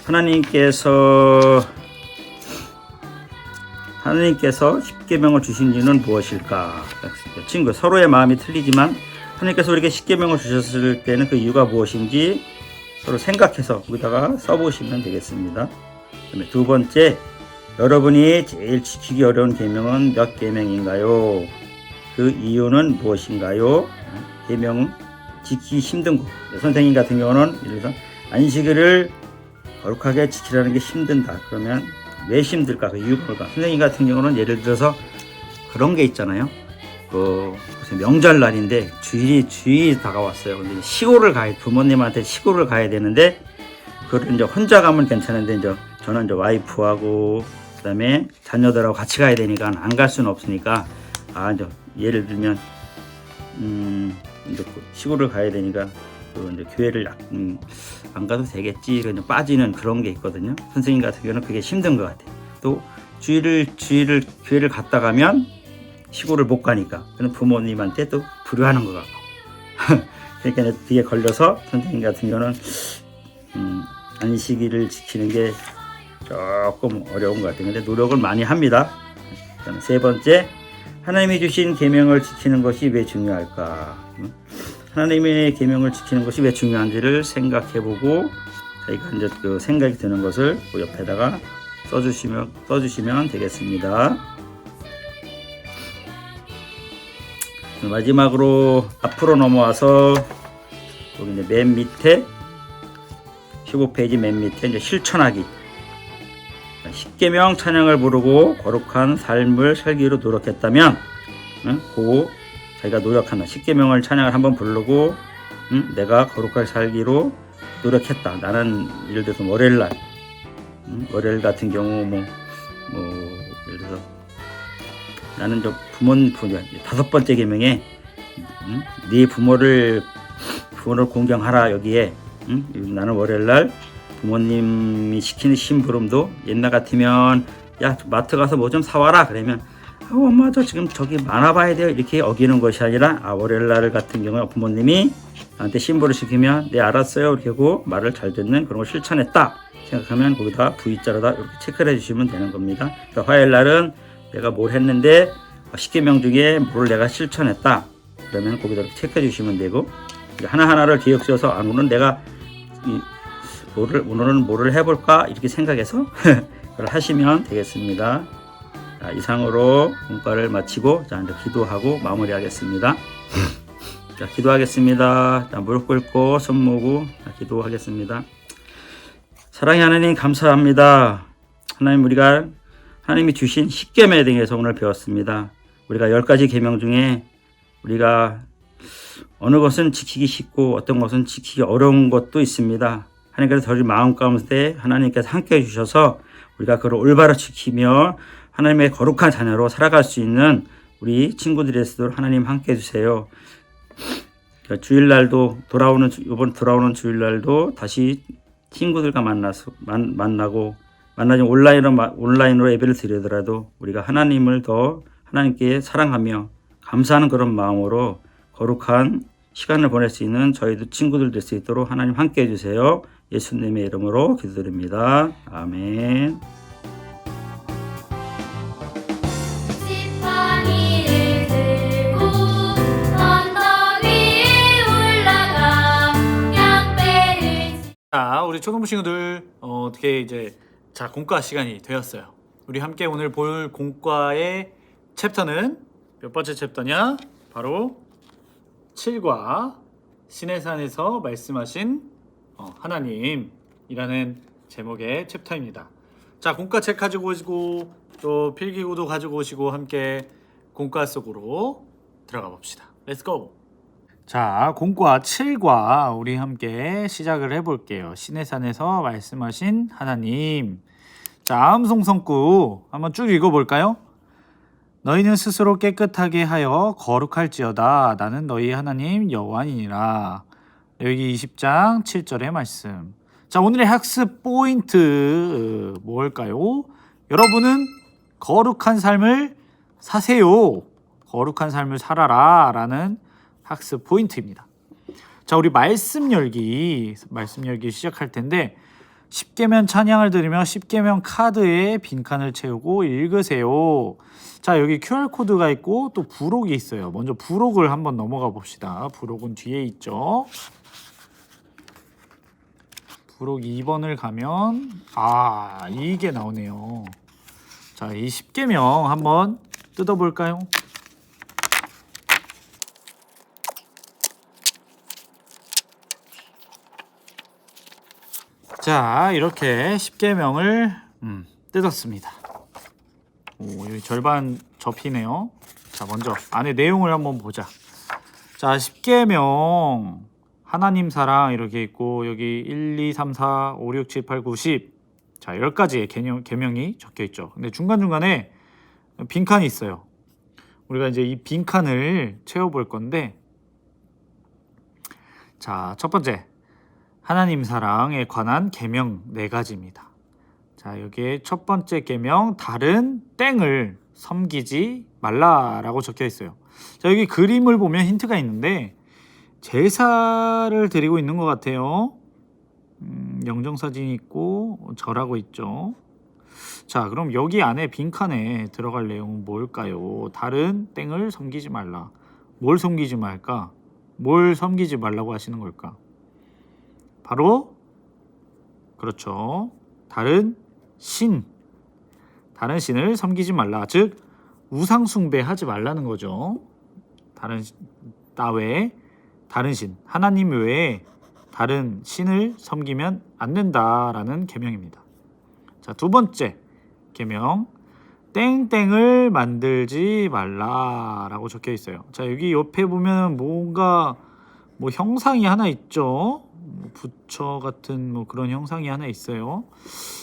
[SPEAKER 3] 하나님께서 십계명을 주신 이유는 무엇일까? 친구, 서로의 마음이 틀리지만 하나님께서 우리에게 십계명을 주셨을 때는 그 이유가 무엇인지 서로 생각해서 거기다가 써보시면 되겠습니다. 그다음에 두 번째, 여러분이 제일 지키기 어려운 계명은 몇 계명인가요? 그 이유는 무엇인가요? 계명 지키기 힘든 거. 선생님 같은 경우는 예를 들어서 안식일을 거룩하게 지키라는 게 힘든다. 그러면 왜 힘들까? 그 이유가 뭘까? 선생님 같은 경우는 예를 들어서 그런 게 있잖아요. 명절날인데 주일이 다가왔어요. 근데 부모님한테 시골을 가야 되는데 그걸 이제 혼자 가면 괜찮은데 저는 이제 와이프하고 그다음에 자녀들하고 같이 가야 되니까 안 갈 수는 없으니까 이제 예를 들면 이제 시골을 가야 되니까 이제 교회를 안 가도 되겠지 이런 빠지는 그런 게 있거든요. 선생님 같은 경우는 그게 힘든 것 같아요. 또 주일을 교회를 갔다 가면 시골을 못 가니까 그는 부모님한테 또 불효하는 것 같고 그러니까 뒤에 걸려서 선생님 같은 경우는 안식일을 지키는 게 조금 어려운 것 같아요. 근데 노력을 많이 합니다. 세 번째, 하나님이 주신 계명을 지키는 것이 왜 중요할까? 하나님의 계명을 지키는 것이 왜 중요한지를 생각해보고 저희가 이제 그 생각이 드는 것을 그 옆에다가 써주시면 되겠습니다. 마지막으로 앞으로 넘어와서 여기 이제 맨 밑에 15페이지 맨 밑에 이제 실천하기. 십계명 찬양을 부르고 거룩한 삶을 살기로 노력했다면, 자기가 노력한다. 십계명을 찬양을 한번 부르고, 내가 거룩하게 살기로 노력했다. 나는 예를 들어서 월요일 같은 경우 예를 들어서 나는 부모님 5번째 계명에 네 부모를 공경하라. 여기에 나는 월요일날 부모님이 시키는 심부름도 옛날 같으면 야 마트 가서 뭐 좀 사와라 그러면 엄마 저 지금 저기 만화봐야 돼요 이렇게 어기는 것이 아니라 월요일날 같은 경우는 부모님이 나한테 심부를 시키면 네 알았어요 이렇게 하고 말을 잘 듣는 그런 걸 실천했다 생각하면 거기다 V자로다 이렇게 체크를 해주시면 되는 겁니다. 그러니까 화요일날은 내가 뭘 했는데 10계명 중에 뭘 내가 실천했다 그러면 거기다 이렇게 체크해 주시면 되고 하나하나를 기억지어서 오늘은 내가 오늘은 뭐를 해볼까 이렇게 생각해서 그걸 하시면 되겠습니다. 자, 이상으로 문과를 마치고 이제 기도하고 마무리하겠습니다. 자, 기도하겠습니다. 자, 무릎 꿇고 손 모으고 기도하겠습니다. 사랑의 하나님 감사합니다. 하나님 우리가 하나님이 주신 십계명에 대해서 오늘 배웠습니다. 우리가 10가지 계명 중에 우리가 어느 것은 지키기 쉽고 어떤 것은 지키기 어려운 것도 있습니다. 하나님께서 저희 마음 가운데 하나님께서 함께 해주셔서 우리가 그걸 올바로 지키며 하나님의 거룩한 자녀로 살아갈 수 있는 우리 친구들이 있도록 하나님 함께 해주세요. 주일날도 이번 돌아오는 주일날도 다시 친구들과 만나고 온라인으로 예배를 드리더라도 우리가 하나님을 더 하나님께 사랑하며 감사하는 그런 마음으로 거룩한 시간을 보낼 수 있는 저희도 친구들 될 수 있도록 하나님 함께 해주세요. 예수님의 이름으로 기도드립니다. 아멘.
[SPEAKER 1] 지팡이를 들고 언덕 위에 올라가 양배를
[SPEAKER 4] 자, 우리 초등부 친구들 어떻게 이제 공과 시간이 되었어요. 우리 함께 오늘 볼 공과의 챕터는 몇 번째 챕터냐? 바로 7과 시내산에서 말씀하신 하나님이라는 제목의 챕터입니다. 자, 공과 책 가지고 오시고 또 필기구도 가지고 오시고 함께 공과 속으로 들어가 봅시다. Let's go. 자, 공과 7과 우리 함께 시작을 해볼게요. 시내산에서 말씀하신 하나님. 자, 암송성구 한번 쭉 읽어볼까요? 너희는 스스로 깨끗하게 하여 거룩할지어다. 나는 너희 하나님 여호와니라. 여기 20장 7절의 말씀. 자, 오늘의 학습 포인트 뭘까요? 여러분은 거룩한 삶을 사세요. 거룩한 삶을 살아라 라는 학습 포인트입니다. 자, 우리 말씀 열기 시작할 텐데 10계명 찬양을 들으며 10계명 카드에 빈칸을 채우고 읽으세요. 자, 여기 QR코드가 있고 또 부록이 있어요. 먼저 부록을 한번 넘어가 봅시다. 부록은 뒤에 있죠. 부록 2번을 가면 이게 나오네요. 자, 이 10계명 한번 뜯어볼까요? 자, 이렇게 10계명을 뜯었습니다. 여기 절반 접히네요. 자, 먼저 안에 내용을 한번 보자. 자, 10계명 하나님 사랑 이렇게 있고 여기 1, 2, 3, 4, 5, 6, 7, 8, 9, 10 자, 10가지의 계명이 적혀 있죠. 근데 중간중간에 빈칸이 있어요. 우리가 이제 이 빈칸을 채워볼 건데 자, 첫 번째 하나님 사랑에 관한 계명 4가지입니다. 자, 여기에 첫 번째 계명 다른 땡을 섬기지 말라라고 적혀 있어요. 자, 여기 그림을 보면 힌트가 있는데 제사를 드리고 있는 것 같아요. 영정사진이 있고 절하고 있죠. 자, 그럼 여기 안에 빈칸에 들어갈 내용은 뭘까요? 다른 땡을 섬기지 말라. 뭘 섬기지 말까? 뭘 섬기지 말라고 하시는 걸까? 바로 그렇죠. 다른 신을 섬기지 말라. 즉 우상 숭배하지 말라는 거죠. 다른 신, 하나님 외에 다른 신을 섬기면 안 된다라는 계명입니다. 자, 두 번째 계명 땡땡을 만들지 말라라고 적혀 있어요. 자, 여기 옆에 보면 뭔가 형상이 하나 있죠. 부처 같은 그런 형상이 하나 있어요.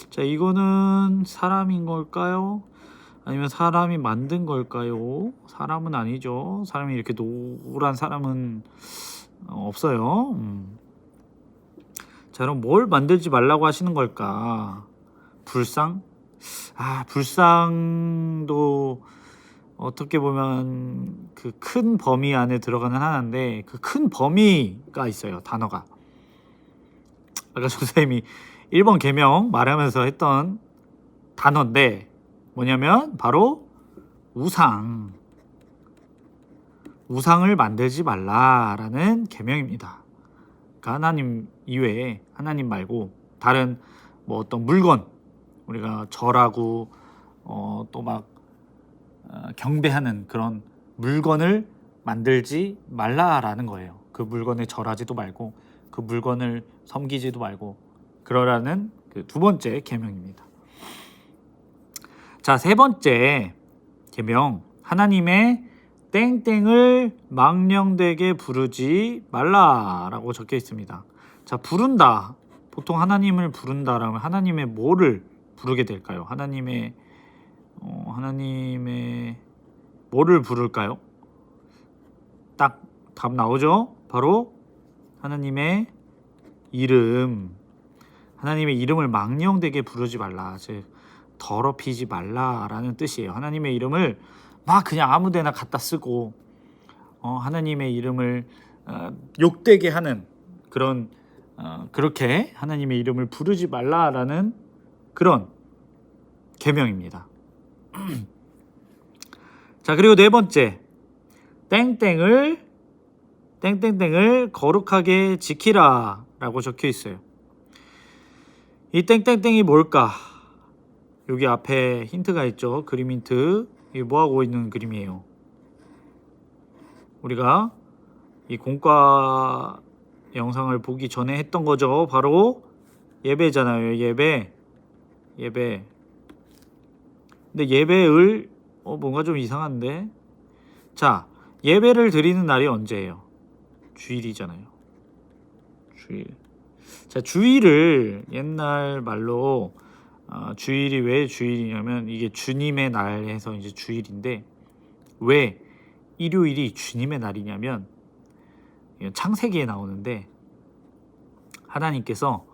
[SPEAKER 4] 자, 이거는 사람인 걸까요? 아니면 사람이 만든 걸까요? 사람은 아니죠. 사람이 이렇게 노란 사람은 없어요. 자, 그럼 뭘 만들지 말라고 하시는 걸까? 불상? 불상도 어떻게 보면 그 큰 범위 안에 들어가는 하나인데 그 큰 범위가 있어요. 단어가. 아까 선생님이 1번 계명 말하면서 했던 단어인데 뭐냐면 바로 우상을 만들지 말라라는 계명입니다. 그러니까 하나님 이외에 하나님 말고 다른 어떤 물건 우리가 절하고 또 막 경배하는 그런 물건을 만들지 말라라는 거예요. 그 물건에 절하지도 말고 그 물건을 섬기지도 말고 그러라는 그 두 번째 계명입니다. 자, 세 번째 계명 하나님의 땡땡을 망령되게 부르지 말라라고 적혀 있습니다. 자, 부른다. 보통 하나님을 부른다라면 하나님의 뭐를 부르게 될까요? 하나님의 뭐를 부를까요? 딱 답 나오죠? 바로 하나님의 이름. 하나님의 이름을 망령되게 부르지 말라. 즉 더럽히지 말라라는 뜻이에요. 하나님의 이름을 막 그냥 아무데나 갖다 쓰고 하나님의 이름을 욕되게 하는 그런 그렇게 하나님의 이름을 부르지 말라라는 그런 계명입니다. 자, 그리고 네 번째, 땡땡을 거룩하게 지키라 라고 적혀 있어요. 이 땡땡땡이 뭘까? 여기 앞에 힌트가 있죠. 그림 힌트. 이게 뭐하고 있는 그림이에요? 우리가 이 공과 영상을 보기 전에 했던 거죠. 바로 예배잖아요. 예배. 근데 예배를 뭔가 좀 이상한데. 자, 예배를 드리는 날이 언제예요? 주일이잖아요. 주일. 자, 주일을 옛날 말로 주일이 왜 주일이냐면 이게 주님의 날 해서 이제 주일인데, 왜 일요일이 주님의 날이냐면 창세기에 나오는데 하나님께서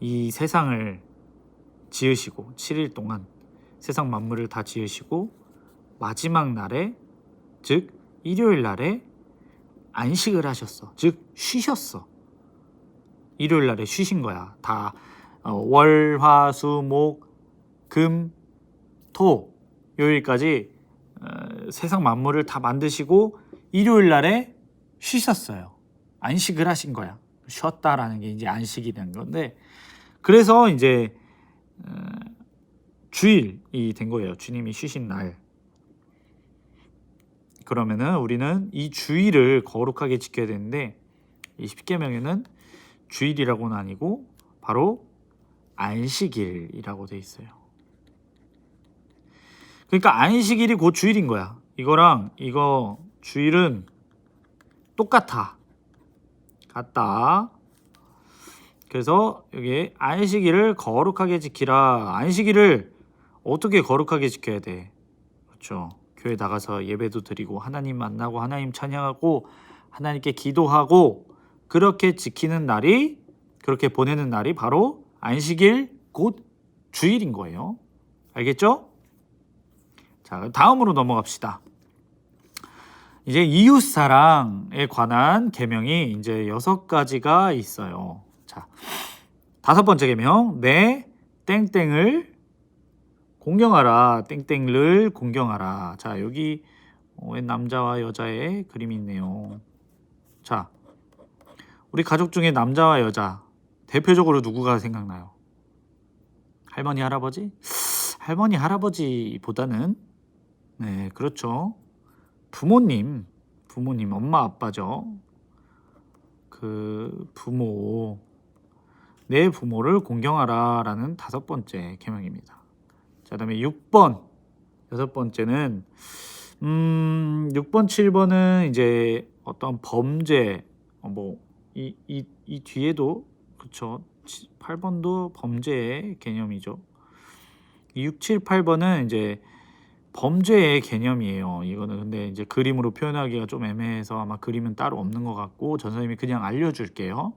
[SPEAKER 4] 이 세상을 지으시고 7일 동안 세상 만물을 다 지으시고 마지막 날에, 즉 일요일 날에 안식을 하셨어. 즉 쉬셨어. 일요일 날에 쉬신 거야. 다 월, 화, 수, 목, 금, 토, 요일까지 세상 만물을 다 만드시고 일요일 날에 쉬셨어요. 안식을 하신 거야. 쉬었다라는 게 이제 안식이라는 건데, 그래서 이제 주일이 된 거예요. 주님이 쉬신 날. 그러면은 우리는 이 주일을 거룩하게 지켜야 되는데, 이 십계명에는 주일이라고는 아니고 바로 안식일이라고 돼 있어요. 그러니까 안식일이 곧 주일인 거야. 이거랑 이거 주일은 똑같아. 같다. 그래서 여기 안식일을 거룩하게 지키라. 안식일을 어떻게 거룩하게 지켜야 돼? 그렇죠. 교회 나가서 예배도 드리고 하나님 만나고 하나님 찬양하고 하나님께 기도하고 그렇게 지키는 날이, 그렇게 보내는 날이 바로 안식일 곧 주일인 거예요. 알겠죠? 자, 다음으로 넘어갑시다. 이제 이웃사랑에 관한 계명이 이제 6가지가 있어요. 자, 5번째 계명, 내 땡땡을 공경하라. 땡땡을 공경하라. 자, 여기 남자와 여자의 그림이 있네요. 자, 우리 가족 중에 남자와 여자 대표적으로 누구가 생각나요? 할머니, 할아버지? 할머니, 할아버지보다는 네, 그렇죠. 부모님, 엄마, 아빠죠. 그 부모, 내 부모를 공경하라라는 5번째 계명입니다. 자, 그다음에 6번, 6번째는 6번, 7번은 이제 어떤 범죄, 이 뒤에도 그렇죠. 8번도 범죄의 개념이죠. 6, 7, 8번은 이제 범죄의 개념이에요. 이거는 근데 이제 그림으로 표현하기가 좀 애매해서 아마 그림은 따로 없는 것 같고 전 선생님이 그냥 알려줄게요.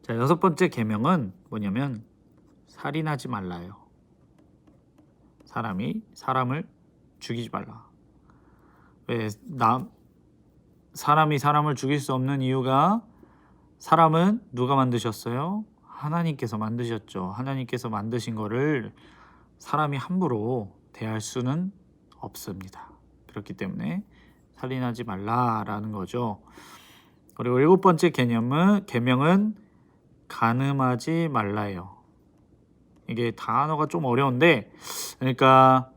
[SPEAKER 4] 자, 6번째 계명은 뭐냐면 살인하지 말라요. 사람이 사람을 죽이지 말라. 왜 사람이 사람을 죽일 수 없는 이유가, 사람은 누가 만드셨어요? 하나님께서 만드셨죠. 하나님께서 만드신 거를 사람이 함부로 대할 수는 없습니다. 그렇기 때문에 살인하지 말라라는 거죠. 그리고 7번째 계명은 간음하지 말라요. 이게 단어가 좀 어려운데, 그러니까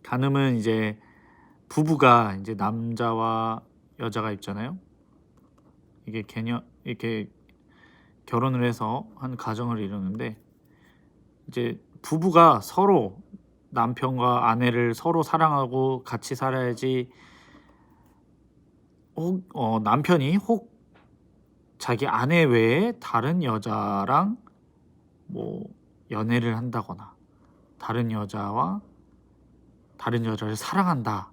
[SPEAKER 4] 간음은 이제 부부가 이제 남자와 여자가 있잖아요. 이렇게 결혼을 해서 한 가정을 이루는데, 이제 부부가 서로 남편과 아내를 서로 사랑하고 같이 살아야지. 혹 남편이 혹 자기 아내 외에 다른 여자랑 뭐 연애를 한다거나 다른 여자와 다른 여자를 사랑한다,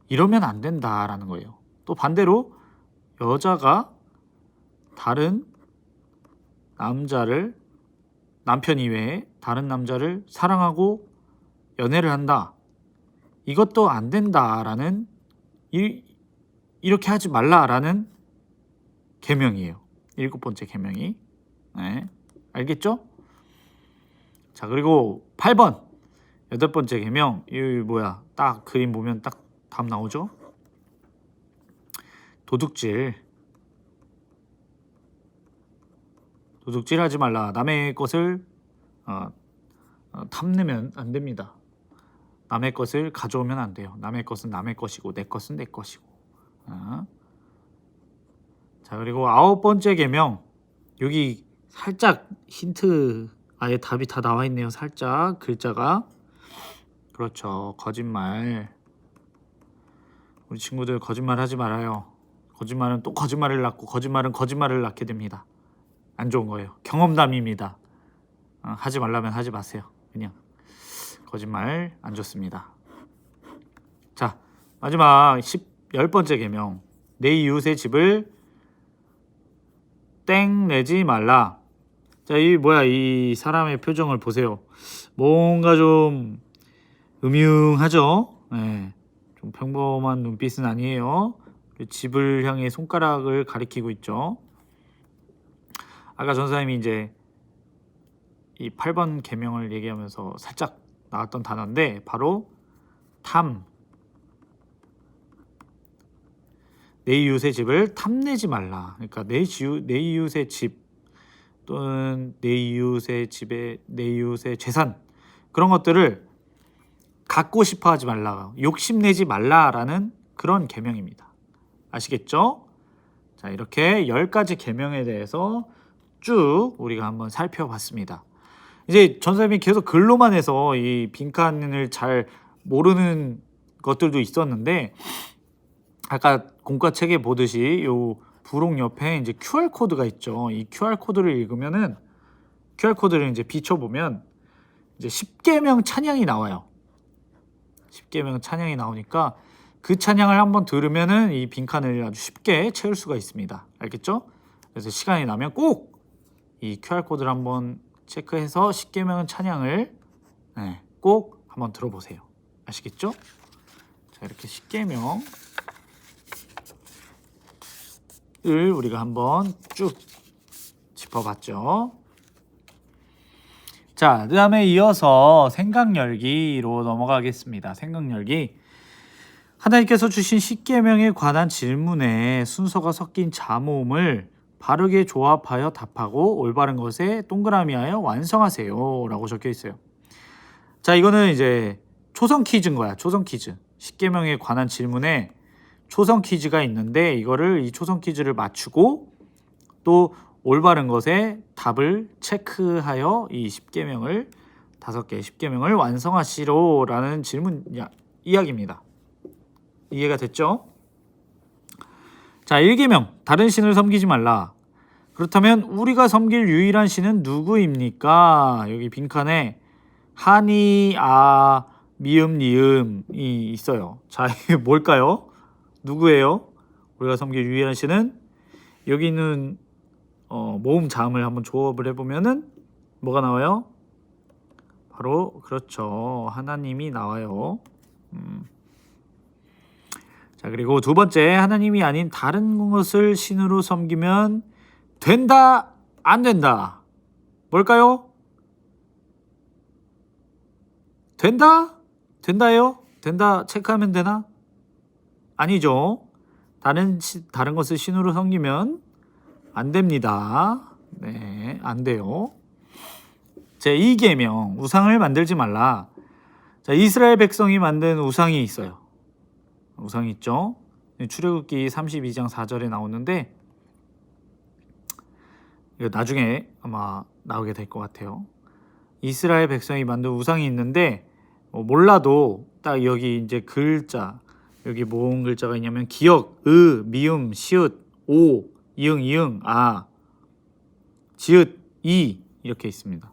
[SPEAKER 4] 이러면 안 된다라는 거예요. 또 반대로 여자가 다른 남자를, 남편 이외에 다른 남자를 사랑하고 연애를 한다, 이것도 안 된다라는, 이렇게 하지 말라라는 계명이에요. 7번째 계명이. 네, 알겠죠? 자, 그리고 8번 8번째 계명, 이 뭐야, 딱 그림 보면 딱 답 나오죠? 도둑질 하지 말라. 남의 것을 탐내면 안 됩니다. 남의 것을 가져오면 안 돼요. 남의 것은 남의 것이고 내 것은 내 것이고. 자, 그리고 9번째 계명, 여기 살짝 힌트, 아예 답이 다 나와 있네요. 살짝 글자가. 그렇죠. 거짓말. 우리 친구들 거짓말 하지 말아요. 거짓말은 또 거짓말을 낳고 거짓말은 거짓말을 낳게 됩니다. 안 좋은 거예요. 경험담입니다. 하지 말라면 하지 마세요. 그냥 거짓말 안 좋습니다. 자, 마지막 10번째 계명, 내 이웃의 집을 땡 내지 말라. 자, 이 뭐야, 이 사람의 표정을 보세요. 뭔가 좀 음흉하죠? 네, 좀 평범한 눈빛은 아니에요. 집을 향해 손가락을 가리키고 있죠. 아까 전사님이 이제 이 8번 계명을 얘기하면서 살짝 나왔던 단어인데 바로 탐. 내 이웃의 집을 탐내지 말라. 그러니까 내 이웃의 집 또는 내 이웃의 집에 내 이웃의 재산, 그런 것들을 갖고 싶어 하지 말라, 욕심내지 말라라는 그런 계명입니다. 아시겠죠? 자, 이렇게 10가지 계명에 대해서 쭉 우리가 한번 살펴봤습니다. 이제 전사님이 계속 글로만 해서 이 빈칸을 잘 모르는 것들도 있었는데, 아까 공과책에 보듯이 요 부록 옆에 이제 QR 코드가 있죠. 이 QR 코드를 읽으면은, QR 코드를 이제 비춰보면 이제 10계명 찬양이 나와요. 10계명 찬양이 나오니까 그 찬양을 한번 들으면은 이 빈칸을 아주 쉽게 채울 수가 있습니다. 알겠죠? 그래서 시간이 나면 꼭 이 QR 코드를 한번 체크해서 10계명 찬양을 꼭 한번 들어보세요. 아시겠죠? 자, 이렇게 10계명을 우리가 한번 쭉 짚어봤죠. 자, 그 다음에 이어서 생각열기로 넘어가겠습니다. 생각열기. 하나님께서 주신 10계명에 관한 질문에 순서가 섞인 자모음을 바르게 조합하여 답하고 올바른 것에 동그라미하여 완성하세요 라고 적혀 있어요. 자, 이거는 이제 초성 퀴즈인 거야. 초성 퀴즈. 10계명에 관한 질문에 초성 퀴즈가 있는데, 이거를 이 초성 퀴즈를 맞추고 또 올바른 것에 답을 체크하여 이 10계명을 5개 10계명을 완성하시로라는 질문 이야기입니다. 이해가 됐죠? 자, 1계명, 다른 신을 섬기지 말라. 그렇다면 우리가 섬길 유일한 신은 누구입니까? 여기 빈칸에 하니, 아, 미음, 니음이 있어요. 자, 이게 뭘까요? 누구예요? 우리가 섬길 유일한 신은, 여기 있는 모음 자음을 한번 조합을 해보면은 뭐가 나와요? 바로 그렇죠, 하나님이 나와요. 자, 그리고 두 번째, 하나님이 아닌 다른 것을 신으로 섬기면 된다, 안 된다. 뭘까요? 된다? 된다예요? 된다 체크하면 되나? 아니죠. 다른 것을 신으로 섬기면 안 됩니다. 네, 안 돼요. 제 2계명, 우상을 만들지 말라. 자, 이스라엘 백성이 만든 우상이 있어요. 우상이 있죠. 출애굽기 32장 4절에 나오는데, 이거 나중에 아마 나오게 될 것 같아요. 이스라엘 백성이 만든 우상이 있는데, 몰라도 딱 여기 이제 글자 여기 뭔 글자가 있냐면 기역, 미음, 시읒, 오, 이응, 아, 지읒, 이 이렇게 있습니다.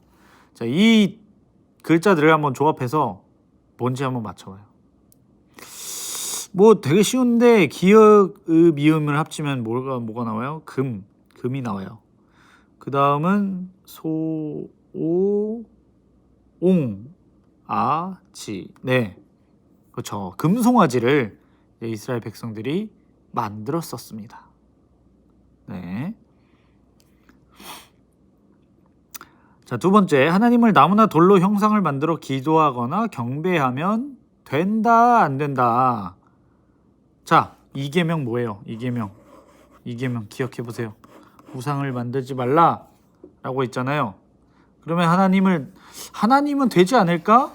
[SPEAKER 4] 자, 이 글자들을 한번 조합해서 뭔지 한번 맞춰봐요. 뭐 되게 쉬운데 기역, 미음을 합치면 뭐가 나와요? 금이 나와요. 그 다음은 소, 오, 옹, 아, 지. 네, 그렇죠. 금송아지를 이스라엘 백성들이 만들었었습니다. 네. 자, 두 번째, 하나님을 나무나 돌로 형상을 만들어 기도하거나 경배하면 된다, 안 된다. 자, 이계명 뭐예요? 이계명 기억해 보세요. 우상을 만들지 말라라고 있잖아요. 그러면 하나님은 되지 않을까?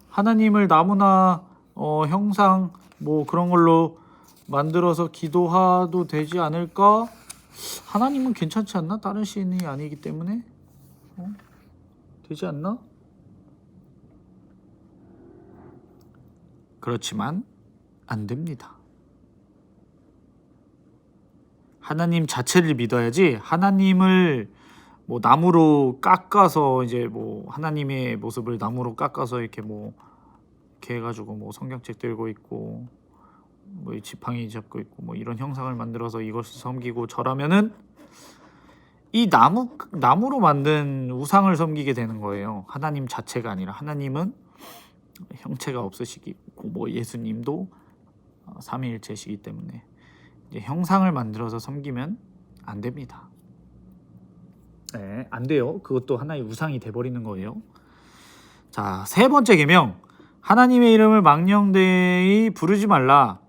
[SPEAKER 4] 하나님을 나무나 형상 뭐 그런 걸로 만들어서 기도하도 되지 않을까? 하나님은 괜찮지 않나? 다른 신이 아니기 때문에 되지 않나? 그렇지만 안 됩니다. 하나님 자체를 믿어야지 하나님을 뭐 나무로 깎아서 이제 뭐 하나님의 모습을 나무로 깎아서 이렇게 뭐 이렇게 해가지고 뭐 성경책 들고 있고 뭐 지팡이 잡고 있고 뭐 이런 형상을 만들어서 이것을 섬기고 절하면은 이 나무로 만든 우상을 섬기게 되는 거예요. 하나님 자체가 아니라 하나님은 형체가 없으시고 뭐 예수님도 삼위일체시기 때문에 이제 형상을 만들어서 섬기면 안 됩니다. 네, 안 돼요. 그것도 하나의 우상이 돼버리는 거예요. 자, 세 번째 계명, 하나님의 이름을 망령되이 부르지 말라.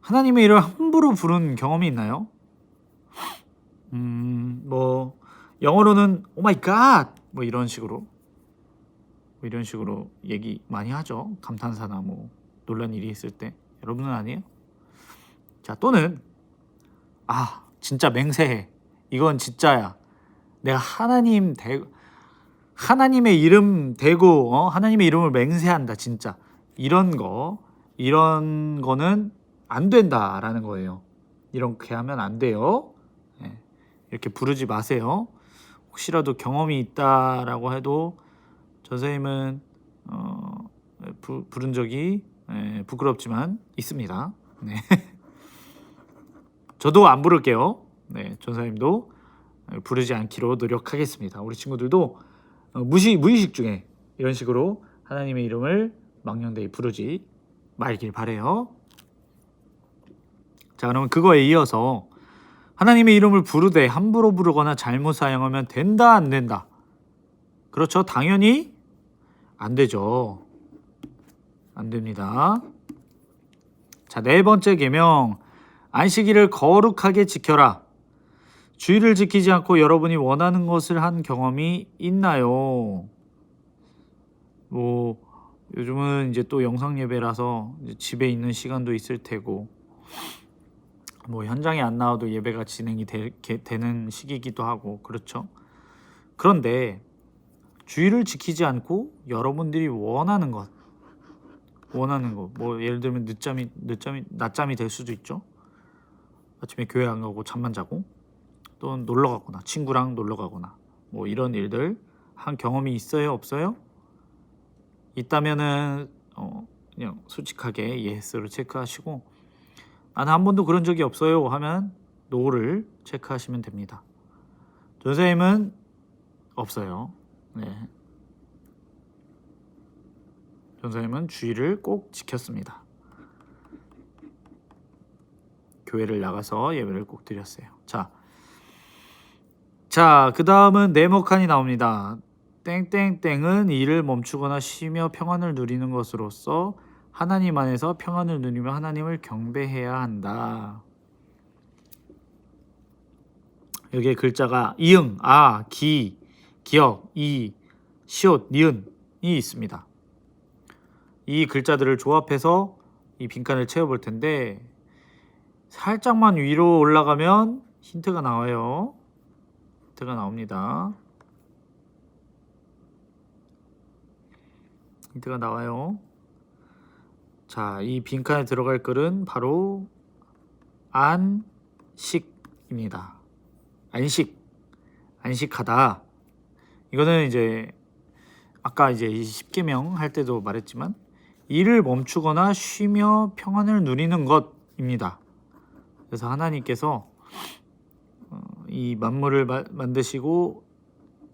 [SPEAKER 4] 하나님의 이름을 함부로 부른 경험이 있나요? 뭐 영어로는 오 마이 갓 뭐 이런 식으로 얘기 많이 하죠. 감탄사나 뭐 놀란 일이 있을 때. 여러분은 아니에요? 자, 또는 진짜 맹세해. 이건 진짜야. 내가 하나님의 이름 대고 하나님의 이름을 맹세한다. 진짜 이런 거는 안 된다라는 거예요. 이렇게 하면 안 돼요. 네. 이렇게 부르지 마세요. 혹시라도 경험이 있다라고 해도 전선생님은 부른 적이 부끄럽지만 있습니다. 네. 저도 안 부를게요. 네, 전사님도 부르지 않기로 노력하겠습니다. 우리 친구들도 무의식 중에 이런 식으로 하나님의 이름을 망령되이 부르지 말길 바래요. 자, 그러면 그거에 이어서 하나님의 이름을 부르되 함부로 부르거나 잘못 사용하면 된다, 안 된다? 그렇죠. 당연히 안 되죠. 안 됩니다. 자, 네 번째 계명, 안식일을 거룩하게 지켜라. 주일을 지키지 않고 여러분이 원하는 것을 한 경험이 있나요? 뭐 요즘은 이제 또 영상 예배라서 집에 있는 시간도 있을 테고 뭐 현장에 안 나와도 예배가 진행이 되는 시기이기도 하고 그렇죠. 그런데 주일을 지키지 않고 여러분들이 원하는 것 뭐 예를 들면 낮잠이 될 수도 있죠. 아침에 교회 안 가고 잠만 자고 또 놀러 가거나 친구랑 놀러 가거나 뭐 이런 일들 한 경험이 있어요, 없어요? 있다면은 그냥 솔직하게 예스를 체크하시고 나는 한 번도 그런 적이 없어요 하면 노를 체크하시면 됩니다. 선생님은 없어요. 네. 선생님은 주일을 꼭 지켰습니다. 교회를 나가서 예배를 꼭 드렸어요. 자, 그 다음은 네모칸이 나옵니다. 땡땡땡은 일을 멈추거나 쉬며 평안을 누리는 것으로서 하나님 안에서 평안을 누리며 하나님을 경배해야 한다. 여기에 글자가 이응, 아, 기, 기역, 이, 시옷, 니은이 있습니다. 이 글자들을 조합해서 이 빈칸을 채워볼 텐데 살짝만 위로 올라가면 힌트가 나와요. 힌트가 나옵니다. 힌트가 나와요. 자, 이 빈칸에 들어갈 글은 바로 안식입니다. 안식하다. 이거는 이제 아까 이제 10계명 할 때도 말했지만 일을 멈추거나 쉬며 평안을 누리는 것입니다. 그래서 하나님께서 이 만물을 만드시고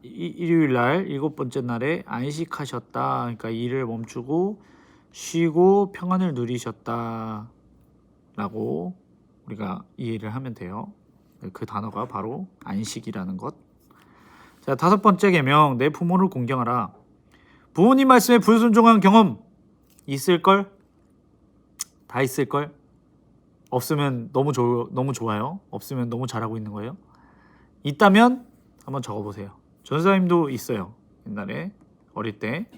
[SPEAKER 4] 일요일 날 7번째 날에 안식하셨다. 그러니까 일을 멈추고 쉬고 평안을 누리셨다 라고 우리가 이해를 하면 돼요. 그 단어가 바로 안식이라는 것. 자, 5번째 계명, 내 부모를 공경하라. 부모님 말씀에 불순종한 경험 있을걸? 다 있을걸? 없으면 너무 좋아요. 없으면 너무 잘하고 있는 거예요. 있다면 한번 적어보세요. 전사님도 있어요. 옛날에 어릴 때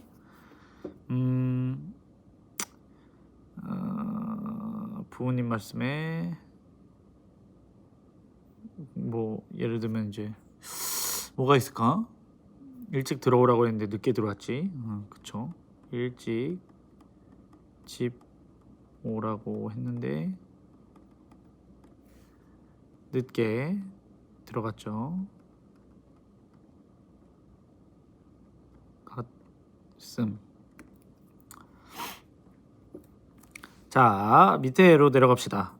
[SPEAKER 4] 부모님 말씀에 뭐 예를 들면 이제 뭐가 있을까? 일찍 들어오라고 했는데 늦게 들어왔지. 그쵸? 일찍 집 오라고 했는데 늦게 들어갔죠. 갔음. 자, 밑에로 내려갑시다.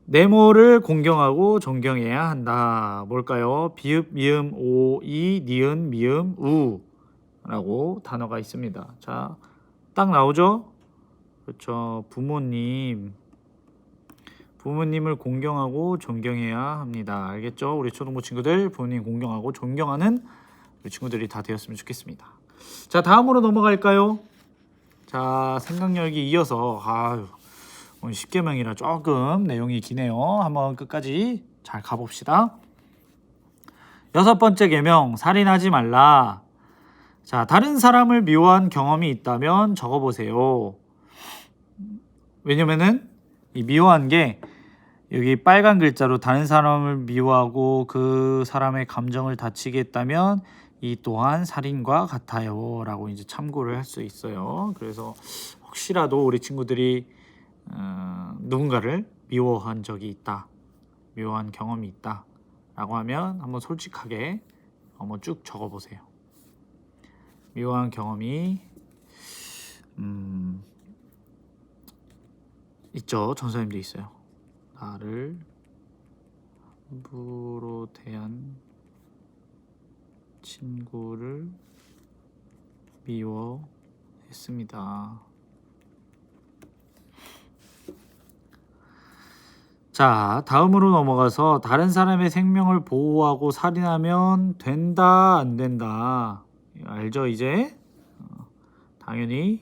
[SPEAKER 4] 네모를 공경하고 존경해야 한다. 뭘까요? 비읍, 미음, 오, 이, 니은, 미음, 우 라고 단어가 있습니다. 자, 딱 나오죠? 그렇죠. 부모님을 공경하고 존경해야 합니다. 알겠죠? 우리 초등부 친구들 부모님 공경하고 존경하는 우리 친구들이 다 되었으면 좋겠습니다. 자, 다음으로 넘어갈까요? 자, 생각열기 이어서 오늘 10계명이라 조금 내용이 기네요. 한번 끝까지 잘 가봅시다. 6번째 계명, 살인하지 말라. 자, 다른 사람을 미워한 경험이 있다면 적어보세요. 왜냐면은 이 미워한 게 여기 빨간 글자로 다른 사람을 미워하고 그 사람의 감정을 다치게 했다면 이 또한 살인과 같아요 라고 이제 참고를 할 수 있어요. 그래서 혹시라도 우리 친구들이 누군가를 미워한 적이 있다, 미워한 경험이 있다 라고 하면 한번 솔직하게 한번 쭉 적어보세요. 미워한 경험이 있죠. 전사님도 있어요. 나를 함부로 대한 친구를 미워했습니다. 자, 다음으로 넘어가서 다른 사람의 생명을 보호하고 살인하면 된다, 안 된다. 알죠, 이제? 당연히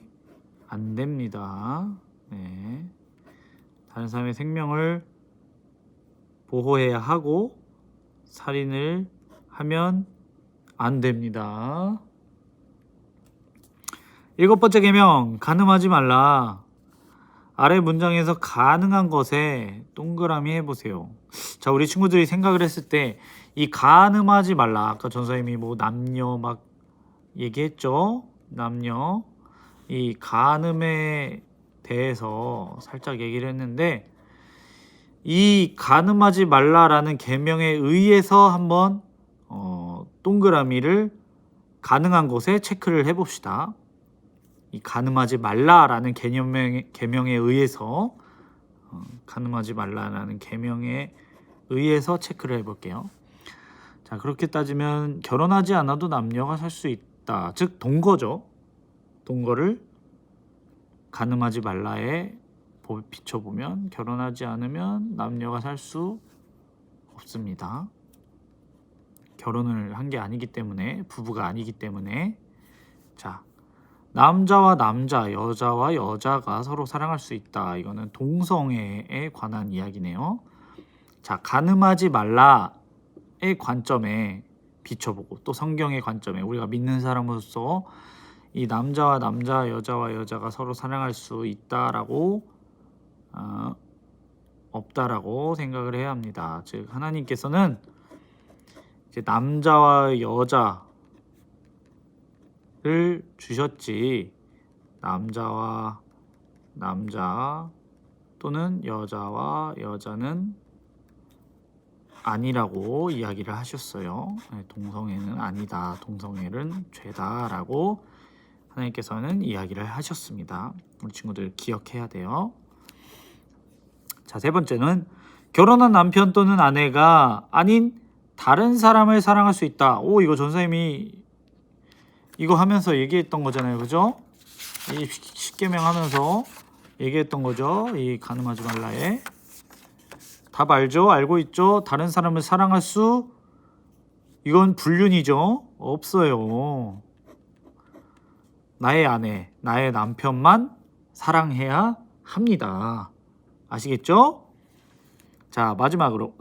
[SPEAKER 4] 안 됩니다. 네. 다른 사람의 생명을 보호해야 하고 살인을 하면 안 됩니다. 7번째 계명, 간음하지 말라. 아래 문장에서 가능한 것에 동그라미 해보세요. 자, 우리 친구들이 생각을 했을 때 이 간음하지 말라, 아까 전사님이 뭐 남녀 막 얘기했죠. 남녀, 이 간음에 대해서 살짝 얘기를 했는데 이 간음하지 말라라는 계명에 의해서 한번 동그라미를 가능한 것에 체크를 해봅시다. 이 간음하지 말라라는 계명에 의해서 간음하지 말라라는 계명에 의해서 체크를 해볼게요. 자, 그렇게 따지면 결혼하지 않아도 남녀가 살 수 있다. 즉 동거죠. 동거를 간음하지 말라에 비춰보면 결혼하지 않으면 남녀가 살 수 없습니다. 결혼을 한 게 아니기 때문에, 부부가 아니기 때문에. 자, 남자와 남자, 여자와 여자가 서로 사랑할 수 있다. 이거는 동성애에 관한 이야기네요. 자, 간음하지 말라의 관점에 비춰보고 또 성경의 관점에 우리가 믿는 사람으로서 이 남자와 남자, 여자와 여자가 서로 사랑할 수 있다라고 없다라고 생각을 해야 합니다. 즉 하나님께서는 이제 남자와 여자를 주셨지 남자와 남자 또는 여자와 여자는 아니라고 이야기를 하셨어요. 동성애는 아니다, 동성애는 죄다라고 하나님께서는 이야기를 하셨습니다. 우리 친구들 기억해야 돼요. 자, 세 번째는 결혼한 남편 또는 아내가 아닌 다른 사람을 사랑할 수 있다. 오, 이거 전사님이 이거 하면서 얘기했던 거잖아요, 그죠? 이 십계명 하면서 얘기했던 거죠. 이 간음하지 말라에. 답 알죠? 알고 있죠? 다른 사람을 사랑할 수, 이건 불륜이죠? 없어요. 나의 아내, 나의 남편만 사랑해야 합니다. 아시겠죠? 자, 마지막으로,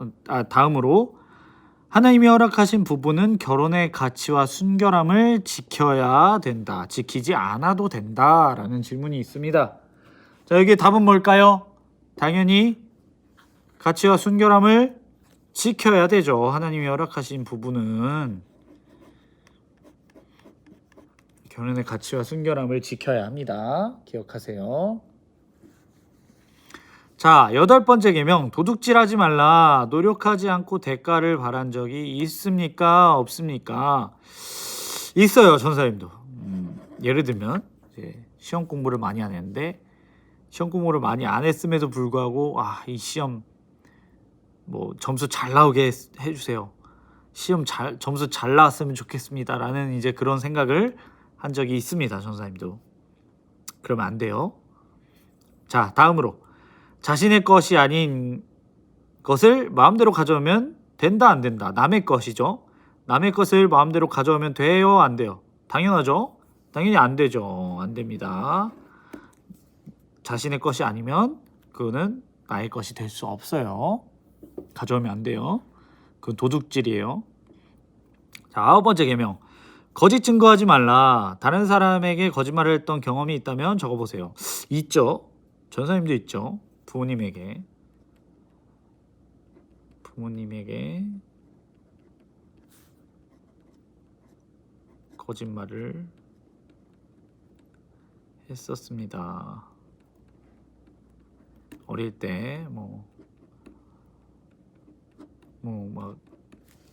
[SPEAKER 4] 다음으로 하나님이 허락하신 부부는 결혼의 가치와 순결함을 지켜야 된다. 지키지 않아도 된다. 라는 질문이 있습니다. 자, 여기에 답은 뭘까요? 당연히 가치와 순결함을 지켜야 되죠. 하나님이 허락하신 부부는 결혼의 가치와 순결함을 지켜야 합니다. 기억하세요. 자, 8번째 계명, 도둑질하지 말라. 노력하지 않고 대가를 바란 적이 있습니까? 없습니까? 있어요, 전사님도. 예를 들면 이제 시험 공부를 많이 안 했는데 시험 공부를 많이 안 했음에도 불구하고 이 시험 뭐 점수 잘 나오게 해주세요. 점수 잘 나왔으면 좋겠습니다라는 이제 그런 생각을 한 적이 있습니다, 전사님도. 그러면 안 돼요. 자, 다음으로 자신의 것이 아닌 것을 마음대로 가져오면 된다, 안 된다. 남의 것이죠. 남의 것을 마음대로 가져오면 돼요, 안 돼요? 당연하죠. 당연히 안 되죠. 안 됩니다. 자신의 것이 아니면 그거는 나의 것이 될 수 없어요. 가져오면 안 돼요. 그건 도둑질이에요. 자, 9번째 계명, 거짓 증거하지 말라. 다른 사람에게 거짓말을 했던 경험이 있다면 적어보세요. 있죠. 전사님도 있죠. 부모님에게 거짓말을 했었습니다. 어릴 때 막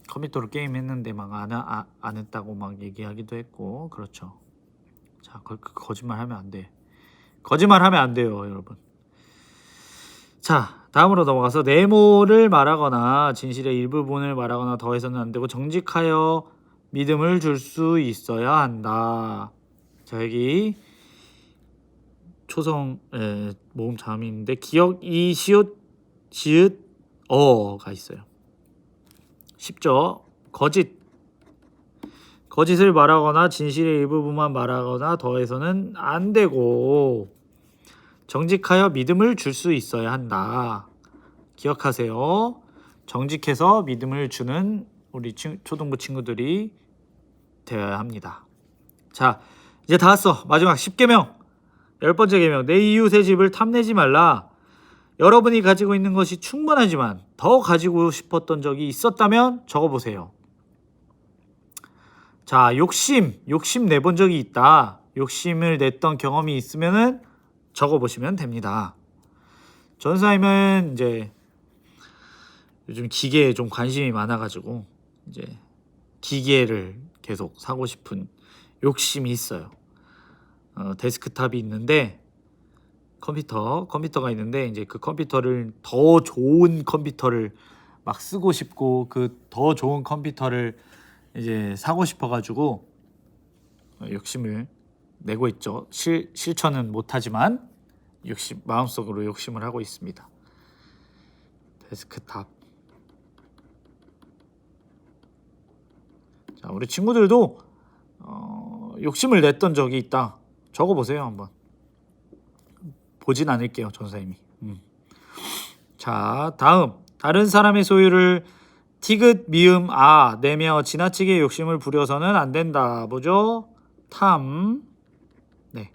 [SPEAKER 4] 컴퓨터로 게임 했는데 막 안 했다고 막 얘기하기도 했고, 그렇죠. 자, 거짓말 하면 안 돼. 거짓말 하면 안 돼요, 여러분. 자, 다음으로 넘어가서 내모를 말하거나 진실의 일부분을 말하거나 더해서는 안 되고 정직하여 믿음을 줄 수 있어야 한다. 자, 여기 초성 모음 자음인데 기역 이 시옷 지읒 어가 있어요. 쉽죠? 거짓을 말하거나 진실의 일부분만 말하거나 더해서는 안 되고 정직하여 믿음을 줄 수 있어야 한다. 기억하세요. 정직해서 믿음을 주는 우리 초등부 친구들이 되어야 합니다. 자, 이제 다 왔어. 마지막 10계명. 10번째 계명. 내 이웃의 집을 탐내지 말라. 여러분이 가지고 있는 것이 충분하지만 더 가지고 싶었던 적이 있었다면 적어보세요. 자, 욕심 내본 적이 있다. 욕심을 냈던 경험이 있으면은 적어보시면 됩니다. 전사님은 이제 요즘 기계에 좀 관심이 많아가지고 이제 기계를 계속 사고 싶은 욕심이 있어요. 데스크탑이 있는데 컴퓨터가 있는데 이제 그 컴퓨터를 더 좋은 컴퓨터를 막 쓰고 싶고 그 더 좋은 컴퓨터를 이제 사고 싶어가지고 욕심을 내고 있죠. 실천은 못하지만 마음속으로 욕심을 하고 있습니다. 데스크탑. 자, 우리 친구들도 욕심을 냈던 적이 있다. 적어보세요, 한번. 보진 않을게요, 전사님이. 자, 다음. 다른 사람의 소유를 티귿, 미음, 내며 지나치게 욕심을 부려서는 안 된다. 뭐죠? 탐. 네.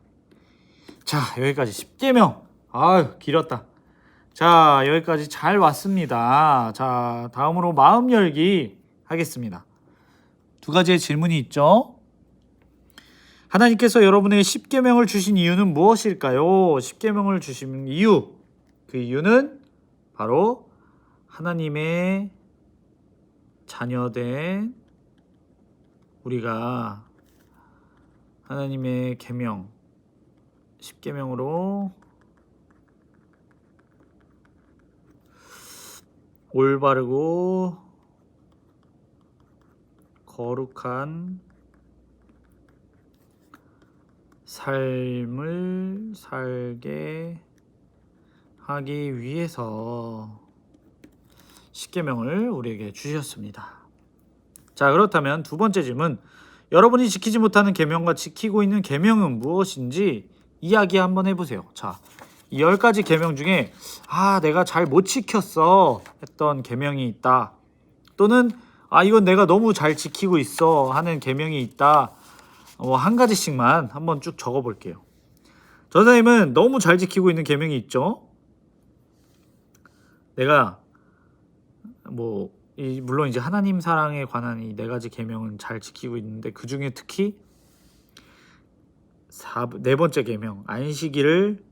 [SPEAKER 4] 자, 여기까지 10계명. 길었다. 자, 여기까지 잘 왔습니다. 자, 다음으로 마음 열기 하겠습니다. 두 가지의 질문이 있죠. 하나님께서 여러분에게 십계명을 주신 이유는 무엇일까요? 십계명을 주신 이유, 그 이유는 바로 하나님의 자녀된 우리가 하나님의 계명, 십계명으로 올바르고 거룩한 삶을 살게 하기 위해서 십계명을 우리에게 주셨습니다. 자, 그렇다면 두 번째 질문, 여러분이 지키지 못하는 계명과 지키고 있는 계명은 무엇인지 이야기 한번 해보세요. 자, 이 10가지 계명 중에 내가 잘 못 지켰어 했던 계명이 있다, 또는 이건 내가 너무 잘 지키고 있어 하는 계명이 있다, 한 가지씩만 한번 쭉 적어 볼게요. 전사님은 너무 잘 지키고 있는 계명이 있죠. 내가 물론 이제 하나님 사랑에 관한 이 4가지 계명은 잘 지키고 있는데, 그 중에 특히 네 번째 계명, 안식일을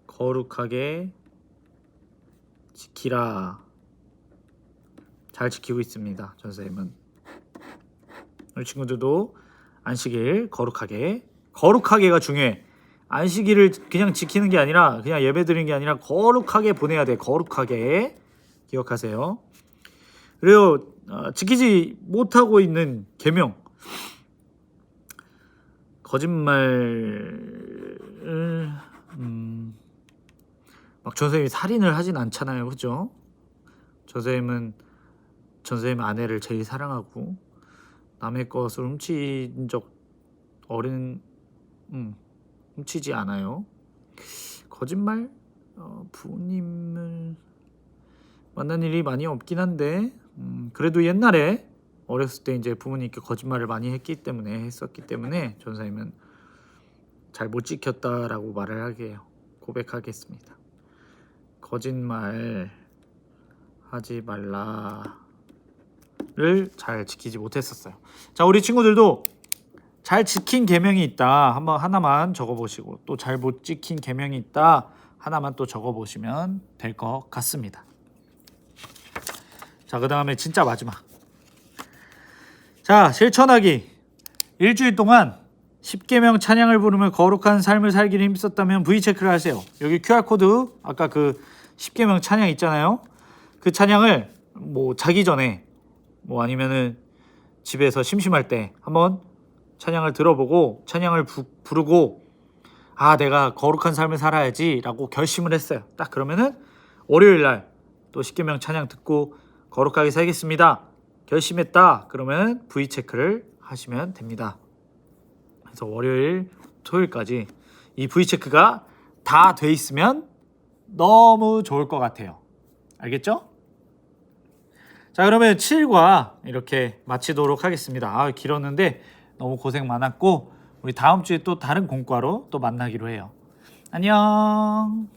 [SPEAKER 4] 거룩하게 지키라, 잘 지키고 있습니다. 전사님은. 우리 친구들도 안식일 거룩하게가 중요해. 안식일을 그냥 지키는 게 아니라, 그냥 예배 드리는 게 아니라 거룩하게 보내야 돼. 거룩하게 기억하세요. 그리고 지키지 못하고 있는 계명, 거짓말을 막 전선생님이 살인을 하진 않잖아요, 그죠? 전선생님 아내를 제일 사랑하고 남의 것을 훔친 적 훔치지 않아요. 거짓말, 부모님을 만난 일이 많이 없긴 한데, 그래도 옛날에 어렸을 때 이제 부모님께 거짓말을 많이 했었기 때문에 전사님은 잘 못 지켰다라고 말을 하게 고백하겠습니다. 거짓말 하지 말라를 잘 지키지 못했었어요. 자, 우리 친구들도 잘 지킨 계명이 있다 한번 하나만 적어보시고, 또 잘 못 지킨 계명이 있다 하나만 또 적어보시면 될 것 같습니다. 자, 그 다음에 진짜 마지막. 자, 실천하기. 일주일 동안 10계명 찬양을 부르며 거룩한 삶을 살기를 힘썼다면 V체크를 하세요. 여기 QR코드, 아까 그 10계명 찬양 있잖아요. 그 찬양을 자기 전에 아니면은 집에서 심심할 때 한번 찬양을 들어보고 찬양을 부르고, 내가 거룩한 삶을 살아야지 라고 결심을 했어요. 딱 그러면은 월요일날 또 10계명 찬양 듣고 거룩하게 살겠습니다 결심했다 그러면 V체크를 하시면 됩니다. 그래서 월요일 토요일까지 이 V체크가 다 돼 있으면 너무 좋을 것 같아요. 알겠죠? 자, 그러면 7과 이렇게 마치도록 하겠습니다. 길었는데 너무 고생 많았고, 우리 다음 주에 또 다른 공과로 또 만나기로 해요. 안녕.